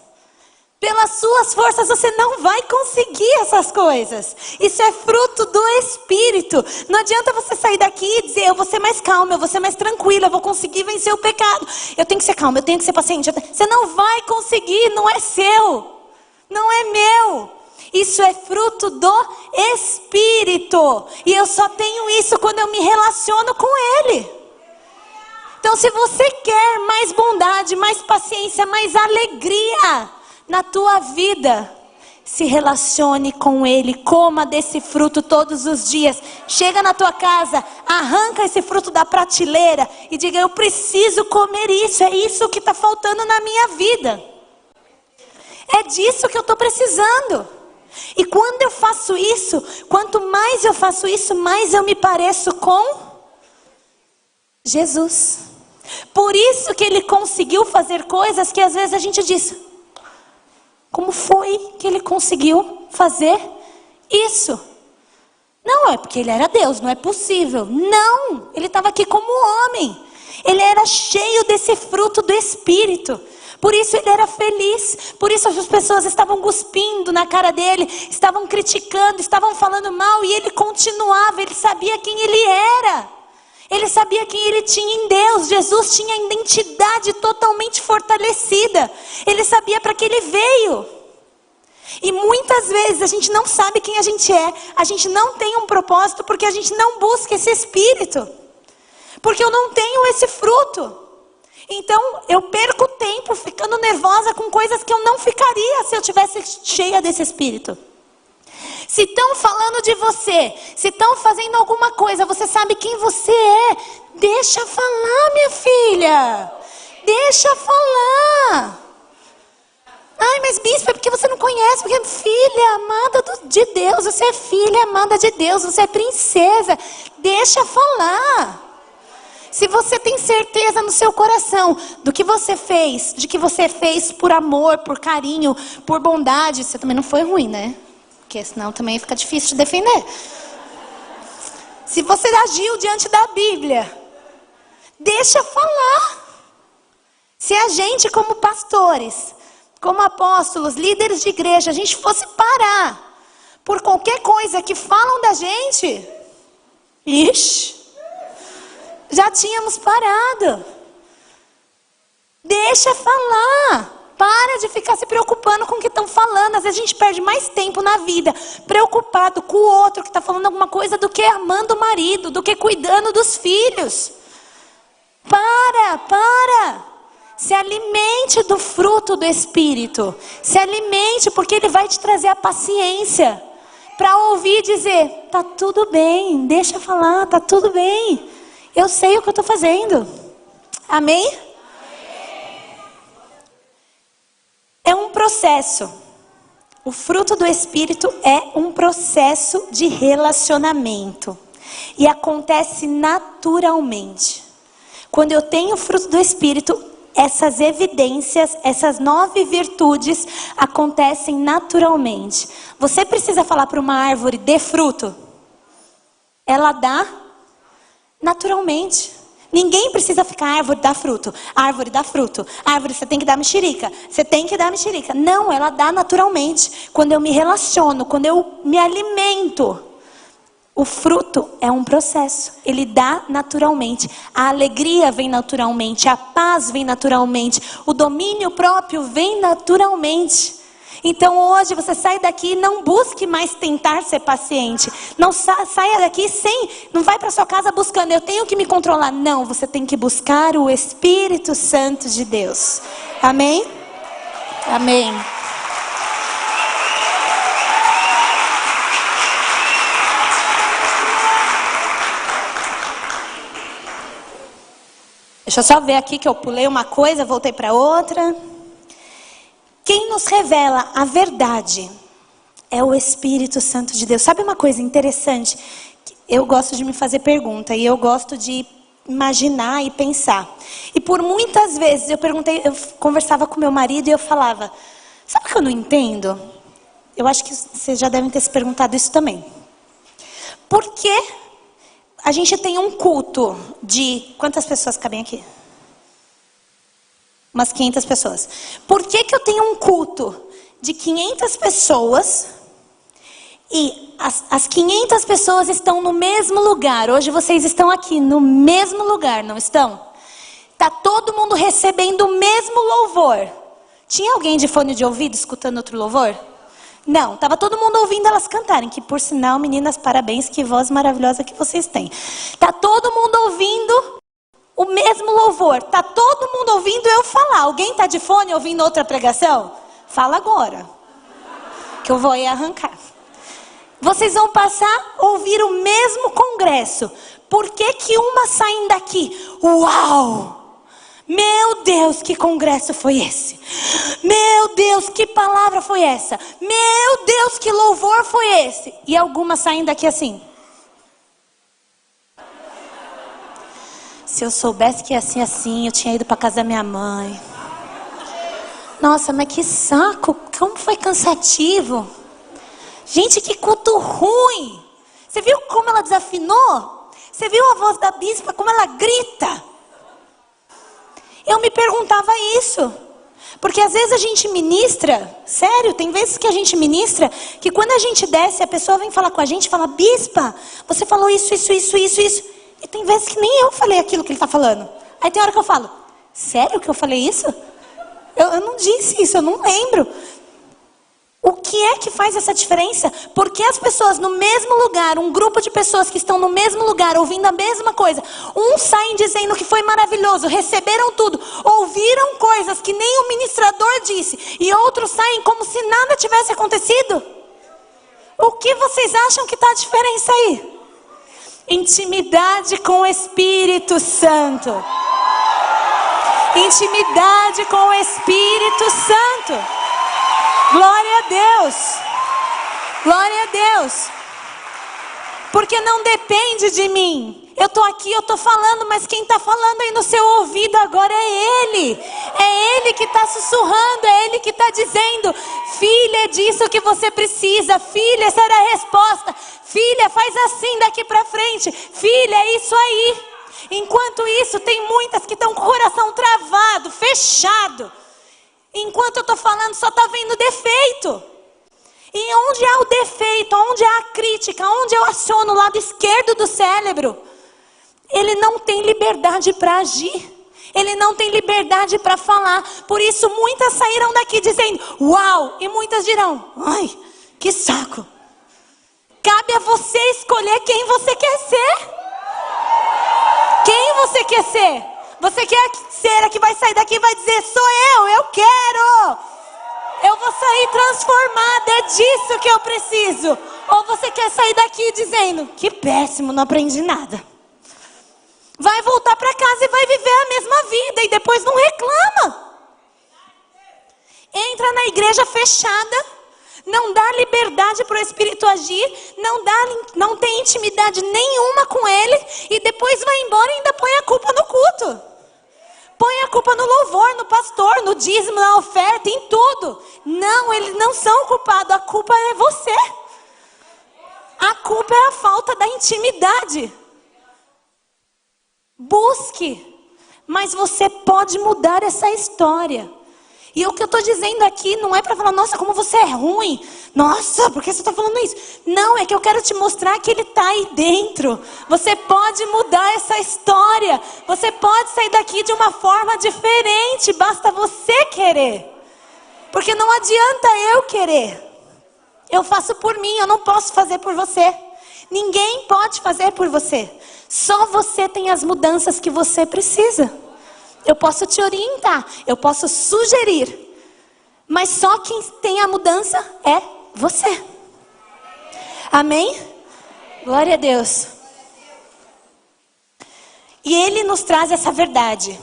Pelas suas forças você não vai conseguir essas coisas. Isso é fruto do Espírito. Não adianta você sair daqui e dizer, eu vou ser mais calma, eu vou ser mais tranquila, eu vou conseguir vencer o pecado. Eu tenho que ser calma, eu tenho que ser paciente. Você não vai conseguir, não é seu. Não é meu. Isso é fruto do Espírito. E eu só tenho isso quando eu me relaciono com Ele. Então se você quer mais bondade, mais paciência, mais alegria na tua vida, se relacione com Ele, coma desse fruto todos os dias. Chega na tua casa, arranca esse fruto da prateleira e diga, eu preciso comer isso, é isso que está faltando na minha vida. É disso que eu estou precisando. E quando eu faço isso, quanto mais eu faço isso, mais eu me pareço com Jesus. Por isso que ele conseguiu fazer coisas que às vezes a gente diz: como foi que ele conseguiu fazer isso? Não, é porque ele era Deus, não é possível. Não, ele estava aqui como homem. Ele era cheio desse fruto do Espírito. Por isso ele era feliz. Por isso as pessoas estavam cuspindo na cara dele, estavam criticando, estavam falando mal, e ele continuava. Ele sabia quem ele era. Ele sabia quem ele tinha em Deus. Jesus tinha a identidade totalmente fortalecida. Ele sabia para que ele veio. E muitas vezes a gente não sabe quem a gente é. A gente não tem um propósito porque a gente não busca esse Espírito. Porque eu não tenho esse fruto. Então eu perco tempo ficando nervosa com coisas que eu não ficaria se eu tivesse cheia desse Espírito. Se estão falando de você, se estão fazendo alguma coisa, você sabe quem você é. Deixa falar, minha filha. Deixa falar. Ai, mas bispo, é porque você não conhece, porque é filha amada de Deus. Você é filha amada de Deus, você é princesa. Deixa falar. Se você tem certeza no seu coração do que você fez, de que você fez por amor, por carinho, por bondade, você também não foi ruim, né? Porque senão também fica difícil de defender. Se você agiu diante da Bíblia, deixa falar. Se a gente, como pastores, como apóstolos, líderes de igreja, a gente fosse parar por qualquer coisa que falam da gente, ixi, já tínhamos parado. Deixa falar. Para de ficar se preocupando com o que estão falando. Às vezes a gente perde mais tempo na vida preocupado com o outro que está falando alguma coisa do que amando o marido, do que cuidando dos filhos. Para. Se alimente do fruto do Espírito. Se alimente, porque ele vai te trazer a paciência para ouvir e dizer: tá tudo bem, deixa falar, tá tudo bem. Eu sei o que eu estou fazendo. Amém? É um processo. O fruto do Espírito é um processo de relacionamento. E acontece naturalmente. Quando eu tenho o fruto do Espírito, essas evidências, essas 9 virtudes acontecem naturalmente. Você precisa falar para uma árvore: dê fruto. Ela dá naturalmente. Ninguém precisa ficar: árvore dá fruto, árvore dá fruto, árvore você tem que dar mexerica, você tem que dar mexerica. Não, ela dá naturalmente. Quando eu me relaciono, quando eu me alimento, o fruto é um processo, ele dá naturalmente. A alegria vem naturalmente, a paz vem naturalmente, o domínio próprio vem naturalmente. Então hoje você sai daqui e não busque mais tentar ser paciente. Não saia daqui não vai para sua casa buscando: eu tenho que me controlar. Não, você tem que buscar o Espírito Santo de Deus. Amém? Amém. Deixa eu só ver aqui que eu pulei uma coisa, voltei para outra. Quem nos revela a verdade é o Espírito Santo de Deus. Sabe uma coisa interessante? Eu gosto de me fazer pergunta e eu gosto de imaginar e pensar. E por muitas vezes eu conversava com meu marido e eu falava: sabe o que eu não entendo? Eu acho que vocês já devem ter se perguntado isso também. Por que a gente tem um culto de... Quantas pessoas cabem aqui? Umas 500 pessoas. Por que eu tenho um culto de 500 pessoas e as 500 pessoas estão no mesmo lugar? Hoje vocês estão aqui no mesmo lugar, não estão? Está todo mundo recebendo o mesmo louvor. Tinha alguém de fone de ouvido escutando outro louvor? Não, estava todo mundo ouvindo elas cantarem. Que por sinal, meninas, parabéns, que voz maravilhosa que vocês têm. Está todo mundo ouvindo o mesmo louvor. Está todo mundo ouvindo eu falar. Alguém está de fone ouvindo outra pregação? Fala agora, que eu vou aí arrancar. Vocês vão passar a ouvir o mesmo congresso. Por que umas saem daqui? Uau! Meu Deus, que congresso foi esse? Meu Deus, que palavra foi essa? Meu Deus, que louvor foi esse? E algumas saem daqui assim. Se eu soubesse que ia ser assim, eu tinha ido para casa da minha mãe. Nossa, mas que saco, como foi cansativo. Gente, que culto ruim. Você viu como ela desafinou? Você viu a voz da bispa, como ela grita? Eu me perguntava isso. Porque às vezes a gente ministra, sério, tem vezes que a gente ministra, que quando a gente desce, a pessoa vem falar com a gente e fala, bispa, você falou isso. E tem vezes que nem eu falei aquilo que ele está falando. Aí tem hora que eu falo, sério que eu falei isso? Eu não disse isso, eu não lembro. O que é que faz essa diferença? Porque as pessoas no mesmo lugar, um grupo de pessoas que estão no mesmo lugar, ouvindo a mesma coisa, uns saem dizendo que foi maravilhoso, receberam tudo, ouviram coisas que nem o ministrador disse, e outros saem como se nada tivesse acontecido. O que vocês acham que está a diferença aí? Intimidade com o Espírito Santo. Intimidade com o Espírito Santo. Glória a Deus. Glória a Deus. Porque não depende de mim. Eu estou aqui, eu estou falando, mas quem está falando aí no seu ouvido agora é Ele. É Ele que está sussurrando, é Ele que está dizendo, filha, é disso que você precisa. Filha, essa era a resposta. Filha, faz assim daqui para frente. Filha, é isso aí. Enquanto isso, tem muitas que estão com o coração travado, fechado. Enquanto eu estou falando, só está vendo defeito. E onde há o defeito, onde há a crítica, onde eu aciono o lado esquerdo do cérebro, ele não tem liberdade para agir. Ele não tem liberdade para falar. Por isso muitas saíram daqui dizendo, uau! E muitas dirão, ai, que saco. Cabe a você escolher quem você quer ser. Quem você quer ser? Você quer ser a que vai sair daqui e vai dizer, sou eu quero. Eu vou sair transformada, é disso que eu preciso. Ou você quer sair daqui dizendo, que péssimo, não aprendi nada. Vai voltar para casa e vai viver a mesma vida e depois não reclama. Entra na igreja fechada, não dá liberdade para o Espírito agir, não tem intimidade nenhuma com Ele e depois vai embora e ainda põe a culpa no culto. Põe a culpa no louvor, no pastor, no dízimo, na oferta, em tudo. Não, eles não são culpados, a culpa é você. A culpa é a falta da intimidade. Busque, mas você pode mudar essa história. E o que eu estou dizendo aqui não é para falar, nossa, como você é ruim. Nossa, por que você está falando isso? Não, é que eu quero te mostrar que Ele está aí dentro. Você pode mudar essa história. Você pode sair daqui de uma forma diferente. Basta você querer. Porque não adianta eu querer. Eu faço por mim, eu não posso fazer por você. Ninguém pode fazer por você. Só você tem as mudanças que você precisa. Eu posso te orientar, eu posso sugerir, mas só quem tem a mudança é você. Amém? Glória a Deus. E Ele nos traz essa verdade.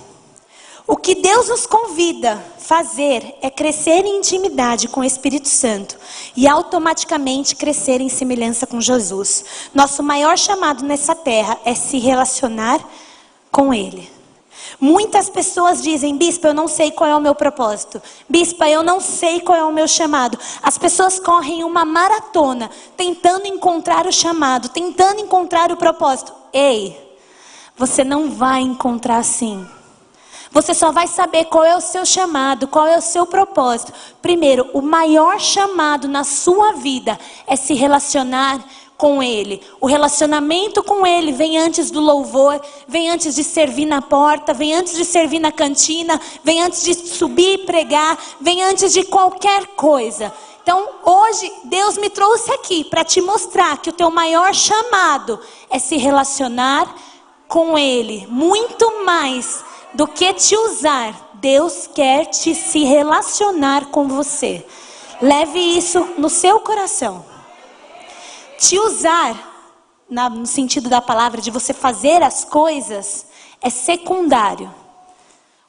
O que Deus nos convida a fazer é crescer em intimidade com o Espírito Santo e automaticamente crescer em semelhança com Jesus. Nosso maior chamado nessa terra é se relacionar com Ele. Muitas pessoas dizem, bispa, eu não sei qual é o meu propósito. Bispa, eu não sei qual é o meu chamado. As pessoas correm uma maratona, tentando encontrar o chamado, tentando encontrar o propósito. Ei, você não vai encontrar assim. Você só vai saber qual é o seu chamado, qual é o seu propósito. Primeiro, o maior chamado na sua vida é se relacionar com Ele. O relacionamento com Ele vem antes do louvor, vem antes de servir na porta, vem antes de servir na cantina, vem antes de subir e pregar, vem antes de qualquer coisa. Então hoje Deus me trouxe aqui para te mostrar que o teu maior chamado é se relacionar com Ele. Muito mais do que te usar, Deus quer te se relacionar com você. Leve isso no seu coração. Te usar, no sentido da palavra de você fazer as coisas, é secundário.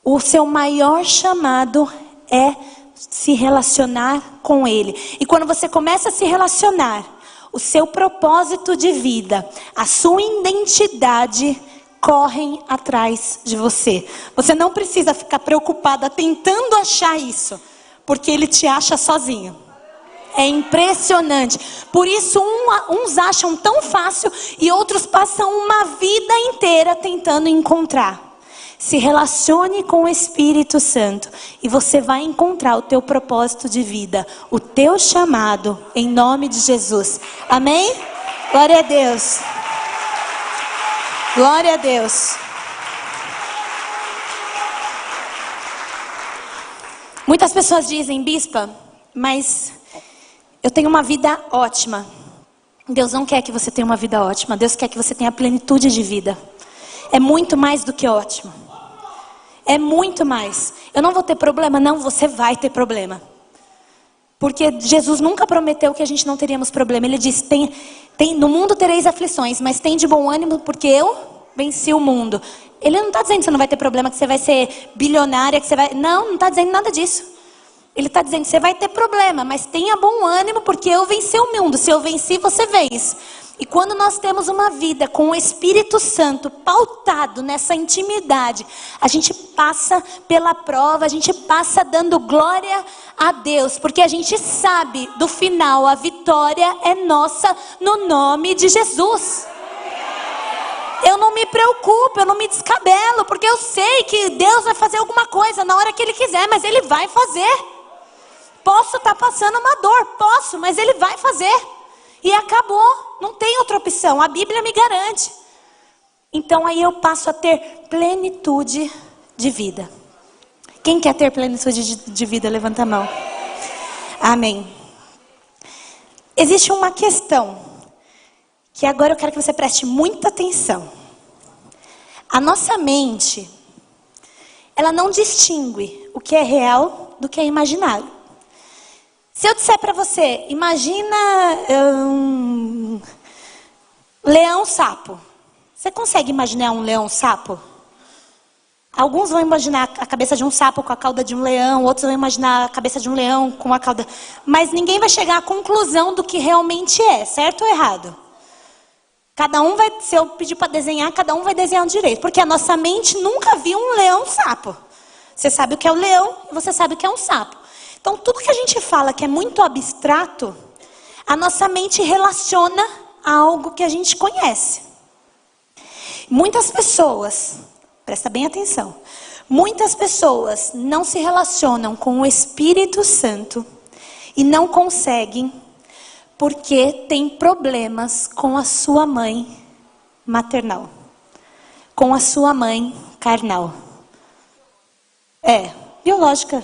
O seu maior chamado é se relacionar com Ele. E quando você começa a se relacionar, o seu propósito de vida, a sua identidade correm atrás de você. Você não precisa ficar preocupada tentando achar isso, porque Ele te acha sozinho. É impressionante. Por isso uns acham tão fácil e outros passam uma vida inteira tentando encontrar. Se relacione com o Espírito Santo e você vai encontrar o teu propósito de vida, o teu chamado, em nome de Jesus. Amém? Glória a Deus. Glória a Deus. Muitas pessoas dizem, bispa, mas eu tenho uma vida ótima. Deus não quer que você tenha uma vida ótima. Deus quer que você tenha plenitude de vida. É muito mais do que ótimo. É muito mais. Eu não vou ter problema? Não, você vai ter problema. Porque Jesus nunca prometeu que a gente não teríamos problema. Ele disse, no mundo tereis aflições, mas tem de bom ânimo porque eu venci o mundo. Ele não está dizendo que você não vai ter problema, que você vai ser bilionária, que você vai... Não está dizendo nada disso. Ele está dizendo que você vai ter problema, mas tenha bom ânimo porque eu venci o mundo. Se eu venci, você vence. E quando nós temos uma vida com o Espírito Santo pautado nessa intimidade, a gente passa pela prova, a gente passa dando glória a Deus, porque a gente sabe do final, a vitória é nossa no nome de Jesus. Eu não me preocupo, eu não me descabelo, porque eu sei que Deus vai fazer alguma coisa na hora que Ele quiser, mas Ele vai fazer. Posso estar passando uma dor, posso, mas Ele vai fazer. E acabou, não tem outra opção, a Bíblia me garante. Então aí eu passo a ter plenitude de vida. Quem quer ter plenitude de vida, levanta a mão. Amém. Existe uma questão, que agora eu quero que você preste muita atenção. A nossa mente, ela não distingue o que é real do que é imaginário. Se eu disser para você, imagina um leão-sapo. Você consegue imaginar um leão-sapo? Alguns vão imaginar a cabeça de um sapo com a cauda de um leão, outros vão imaginar a cabeça de um leão com a cauda... Mas ninguém vai chegar à conclusão do que realmente é, certo ou errado? Cada um vai, se eu pedir para desenhar, cada um vai desenhar um direito. Porque a nossa mente nunca viu um leão-sapo. Você sabe o que é o leão e você sabe o que é um sapo. Então, tudo que a gente fala que é muito abstrato, a nossa mente relaciona a algo que a gente conhece. Muitas pessoas, presta bem atenção, muitas pessoas não se relacionam com o Espírito Santo e não conseguem porque tem problemas com a sua mãe maternal, com a sua mãe carnal. Biológica.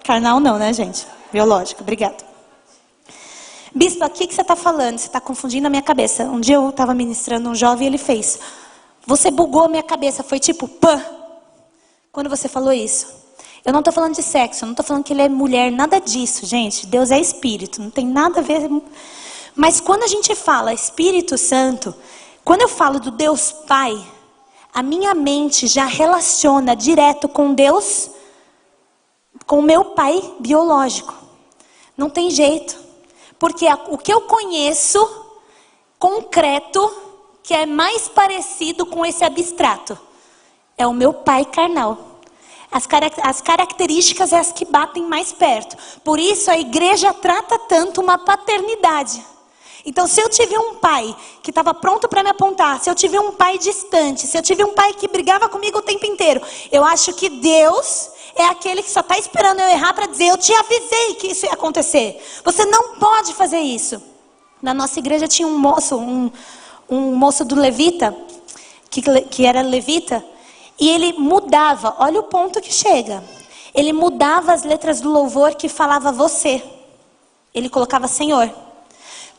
Carnal não, né, gente? Biológica, obrigada. Bispo, o que você está falando? Você está confundindo a minha cabeça. Um dia eu estava ministrando um jovem e ele fez. Você bugou a minha cabeça, foi tipo, pã. Quando você falou isso. Eu não estou falando de sexo, eu não estou falando que ele é mulher, nada disso, gente. Deus é espírito, não tem nada a ver. Mas quando a gente fala Espírito Santo, quando eu falo do Deus Pai, a minha mente já relaciona direto com Deus, com o meu pai biológico. Não tem jeito. Porque o que eu conheço, concreto, que é mais parecido com esse abstrato, é o meu pai carnal. As características é as que batem mais perto. Por isso a igreja trata tanto uma paternidade. Então, se eu tive um pai que estava pronto para me apontar, se eu tive um pai distante, se eu tive um pai que brigava comigo o tempo inteiro, eu acho que Deus é aquele que só está esperando eu errar para dizer, eu te avisei que isso ia acontecer. Você não pode fazer isso. Na nossa igreja tinha um moço do levita, que era levita, e ele mudava, olha o ponto que chega. Ele mudava as letras do louvor que falava você. Ele colocava Senhor.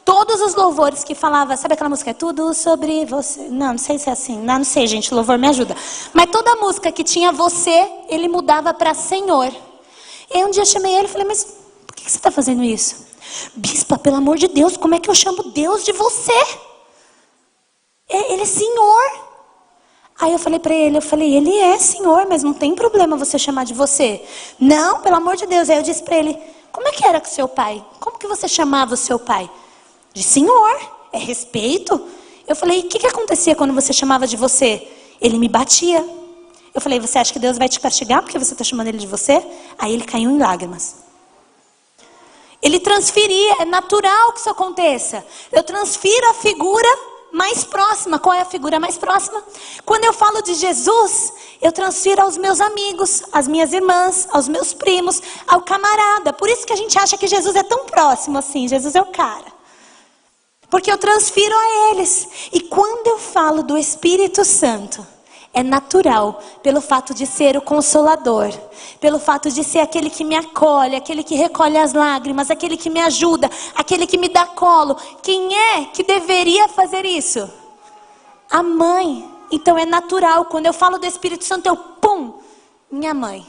Todos os louvores que falava, sabe aquela música? É tudo sobre você. Não sei se é assim. Não sei, gente, o louvor me ajuda. Mas toda música que tinha você, ele mudava para Senhor. E um dia eu chamei ele e falei, mas por que você está fazendo isso? Bispa, pelo amor de Deus, como é que eu chamo Deus de você? Ele é Senhor. Aí eu falei para ele, ele é senhor, mas não tem problema você chamar de você. Não, pelo amor de Deus. Aí eu disse para ele, como é que era com seu pai? Como que você chamava o seu pai? De senhor, é respeito. Eu falei, o que acontecia quando você chamava de você? Ele me batia. Eu falei, você acha que Deus vai te castigar porque você está chamando ele de você? Aí ele caiu em lágrimas. Ele transferia, é natural que isso aconteça. Eu transfiro a figura mais próxima. Qual é a figura mais próxima? Quando eu falo de Jesus, eu transfiro aos meus amigos, às minhas irmãs, aos meus primos, ao camarada. Por isso que a gente acha que Jesus é tão próximo assim. Jesus é o cara. Porque eu transfiro a eles. E quando eu falo do Espírito Santo, é natural, pelo fato de ser o Consolador, pelo fato de ser aquele que me acolhe, aquele que recolhe as lágrimas, aquele que me ajuda, aquele que me dá colo. Quem é que deveria fazer isso? A mãe. Então é natural, quando eu falo do Espírito Santo, eu pum, minha mãe.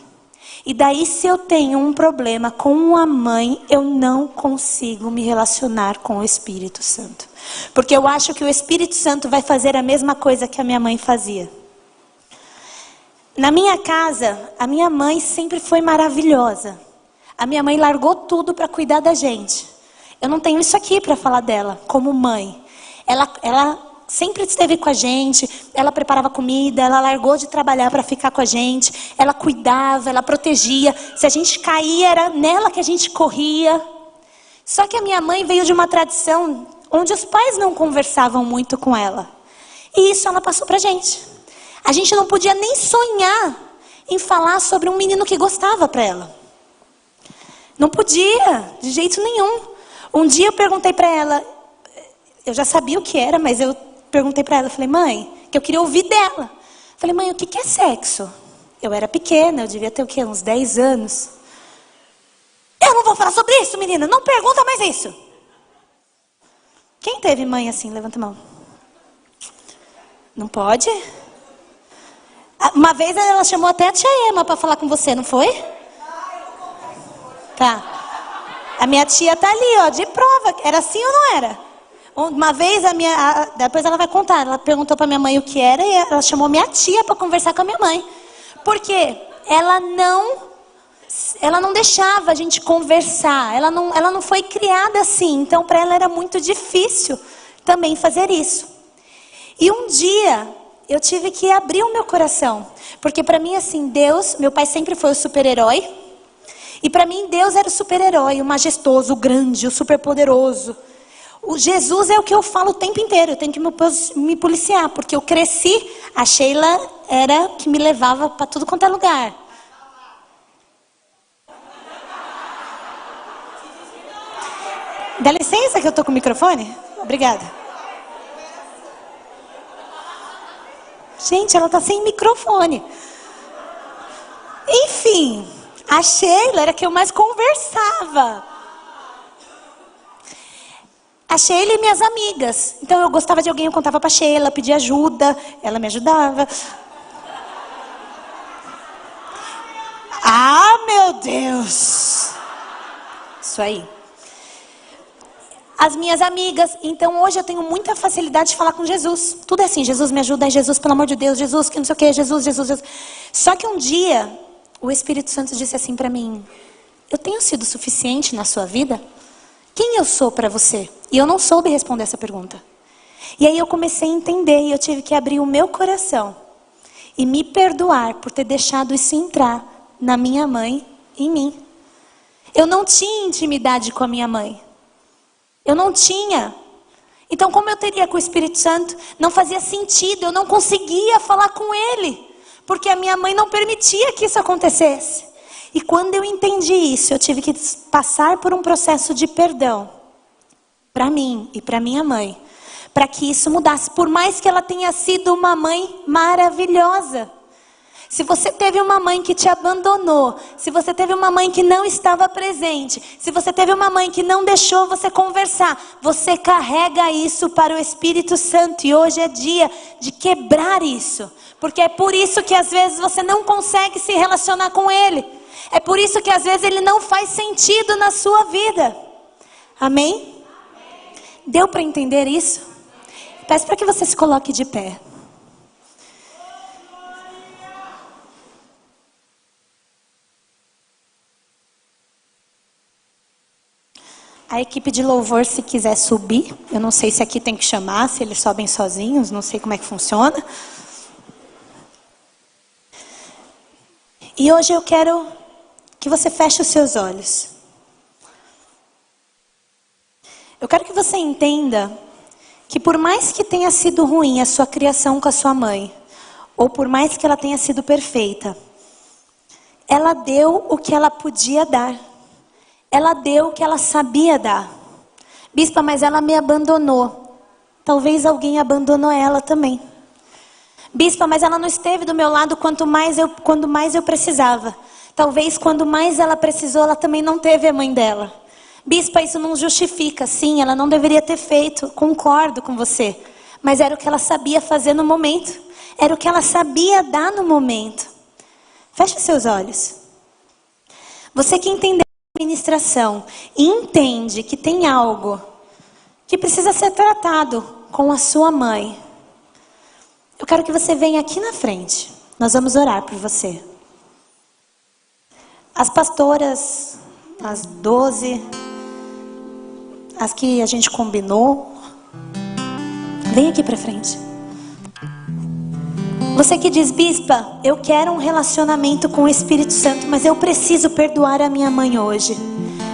E daí se eu tenho um problema com a mãe, eu não consigo me relacionar com o Espírito Santo. Porque eu acho que o Espírito Santo vai fazer a mesma coisa que a minha mãe fazia. Na minha casa, a minha mãe sempre foi maravilhosa. A minha mãe largou tudo para cuidar da gente. Eu não tenho isso aqui para falar dela, como mãe. Ela sempre esteve com a gente, ela preparava comida, ela largou de trabalhar para ficar com a gente. Ela cuidava, ela protegia. Se a gente caía, era nela que a gente corria. Só que a minha mãe veio de uma tradição onde os pais não conversavam muito com ela. E isso ela passou para a gente. A gente não podia nem sonhar em falar sobre um menino que gostava para ela. Não podia, de jeito nenhum. Um dia eu perguntei para ela, eu já sabia o que era, mas eu perguntei para ela, falei, mãe, que eu queria ouvir dela. Falei, mãe, o que é sexo? Eu era pequena, eu devia ter o quê? Uns 10 anos. Eu não vou falar sobre isso, menina, não pergunta mais isso. Quem teve mãe assim? Levanta a mão. Não pode? Uma vez ela chamou até a tia Ema para falar com você, não foi? Tá. A minha tia tá ali, ó, de prova. Era assim ou não era? Uma vez depois ela vai contar. Ela perguntou para minha mãe o que era e ela chamou minha tia para conversar com a minha mãe. Porque ela não deixava a gente conversar. Ela não foi criada assim. Então para ela era muito difícil também fazer isso. E um dia eu tive que abrir o meu coração. Porque para mim, assim, Deus, meu pai sempre foi o super-herói. E para mim, Deus era o super-herói, o majestoso, o grande, o super-poderoso. O Jesus é o que eu falo o tempo inteiro. Eu tenho que me policiar. Porque eu cresci, a Sheila era que me levava para tudo quanto é lugar. Dá licença que eu tô com o microfone? Obrigada. Gente, ela tá sem microfone. Enfim, a Sheila era a que eu mais conversava. A Sheila e minhas amigas. Então eu gostava de alguém, eu contava pra Sheila, pedia ajuda, ela me ajudava. Ah, meu Deus! Isso aí. As minhas amigas, então hoje eu tenho muita facilidade de falar com Jesus. Tudo é assim, Jesus me ajuda, Jesus, pelo amor de Deus, Jesus, que não sei o que, Jesus. Só que um dia, o Espírito Santo disse assim para mim, eu tenho sido suficiente na sua vida? Quem eu sou para você? E eu não soube responder essa pergunta. E aí eu comecei a entender e eu tive que abrir o meu coração e me perdoar por ter deixado isso entrar na minha mãe e em mim. Eu não tinha intimidade com a minha mãe. Eu não tinha. Então como eu teria com o Espírito Santo? Não fazia sentido, eu não conseguia falar com ele. Porque a minha mãe não permitia que isso acontecesse. E quando eu entendi isso, eu tive que passar por um processo de perdão. Para mim e para minha mãe. Para que isso mudasse. Por mais que ela tenha sido uma mãe maravilhosa. Se você teve uma mãe que te abandonou, se você teve uma mãe que não estava presente, se você teve uma mãe que não deixou você conversar, você carrega isso para o Espírito Santo. E hoje é dia de quebrar isso. Porque é por isso que às vezes você não consegue se relacionar com ele. É por isso que às vezes ele não faz sentido na sua vida. Amém? Deu para entender isso? Peço para que você se coloque de pé. A equipe de louvor, se quiser subir, eu não sei se aqui tem que chamar, se eles sobem sozinhos, não sei como é que funciona. E hoje eu quero que você feche os seus olhos. Eu quero que você entenda que por mais que tenha sido ruim a sua criação com a sua mãe, ou por mais que ela tenha sido perfeita, ela deu o que ela podia dar. Ela deu o que ela sabia dar. Bispa, mas ela me abandonou. Talvez alguém abandonou ela também. Bispa, mas ela não esteve do meu lado quando mais eu precisava. Talvez quando mais ela precisou, ela também não teve a mãe dela. Bispa, isso não justifica. Sim, ela não deveria ter feito. Concordo com você. Mas era o que ela sabia fazer no momento. Era o que ela sabia dar no momento. Feche seus olhos. Você que entendeu administração e entende que tem algo que precisa ser tratado com a sua mãe, eu quero que você venha aqui na frente. Nós vamos orar por você. As pastoras, as 12, as que a gente combinou, vem aqui para frente. Você que diz, bispa, eu quero um relacionamento com o Espírito Santo, mas eu preciso perdoar a minha mãe hoje.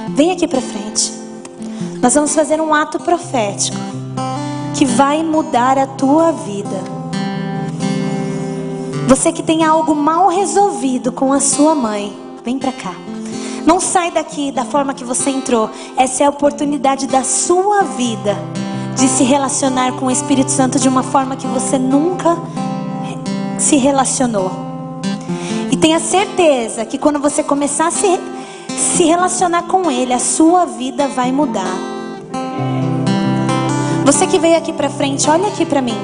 Vem aqui para frente. Nós vamos fazer um ato profético que vai mudar a tua vida. Você que tem algo mal resolvido com a sua mãe, vem para cá. Não sai daqui da forma que você entrou. Essa é a oportunidade da sua vida de se relacionar com o Espírito Santo de uma forma que você nunca se relacionou. E tenha certeza que quando você começar a se relacionar com Ele, a sua vida vai mudar. Você que veio aqui pra frente, olha aqui pra mim.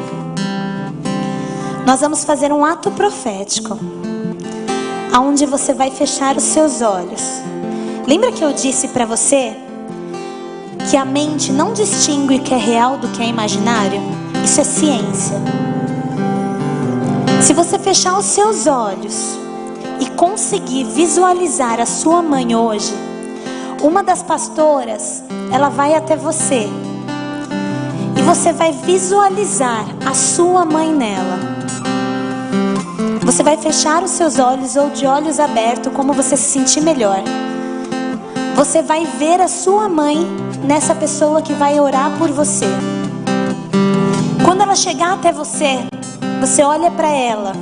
Nós vamos fazer um ato profético, aonde você vai fechar os seus olhos. Lembra que eu disse pra você que a mente não distingue o que é real do que é imaginário? Isso é ciência. Se você fechar os seus olhos e conseguir visualizar a sua mãe hoje, uma das pastoras, ela vai até você. E você vai visualizar a sua mãe nela. Você vai fechar os seus olhos ou de olhos abertos, como você se sentir melhor. Você vai ver a sua mãe nessa pessoa que vai orar por você. Quando ela chegar até você, você olha para ela,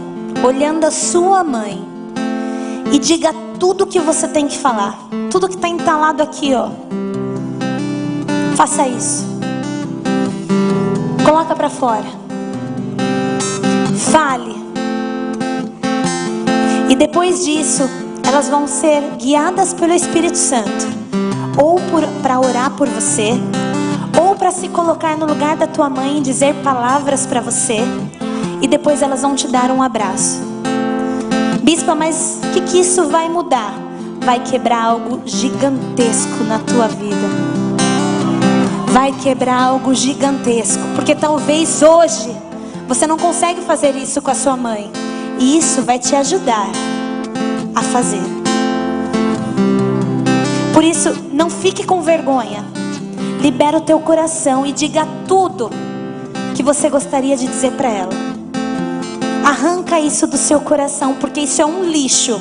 olhando a sua mãe, e diga tudo o que você tem que falar. Tudo que está entalado aqui, ó. Faça isso. Coloca para fora. Fale. E depois disso, elas vão ser guiadas pelo Espírito Santo. Ou para orar por você, ou para se colocar no lugar da tua mãe e dizer palavras para você. E depois elas vão te dar um abraço. Bispa, mas o que isso vai mudar? Vai quebrar algo gigantesco na tua vida. Vai quebrar algo gigantesco. Porque talvez hoje você não consegue fazer isso com a sua mãe. E isso vai te ajudar a fazer. Por isso, não fique com vergonha. Libera o teu coração e diga tudo que você gostaria de dizer para ela. Arranca isso do seu coração, porque isso é um lixo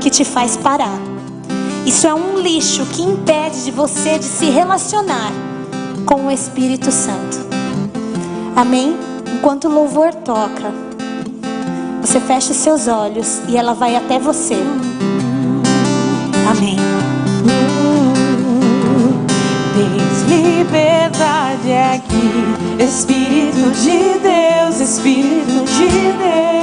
que te faz parar. Isso é um lixo que impede de você de se relacionar com o Espírito Santo. Amém? Enquanto o louvor toca, você fecha os seus olhos e ela vai até você. Amém. Tens liberdade aqui, Espírito de Deus, Espírito de Deus.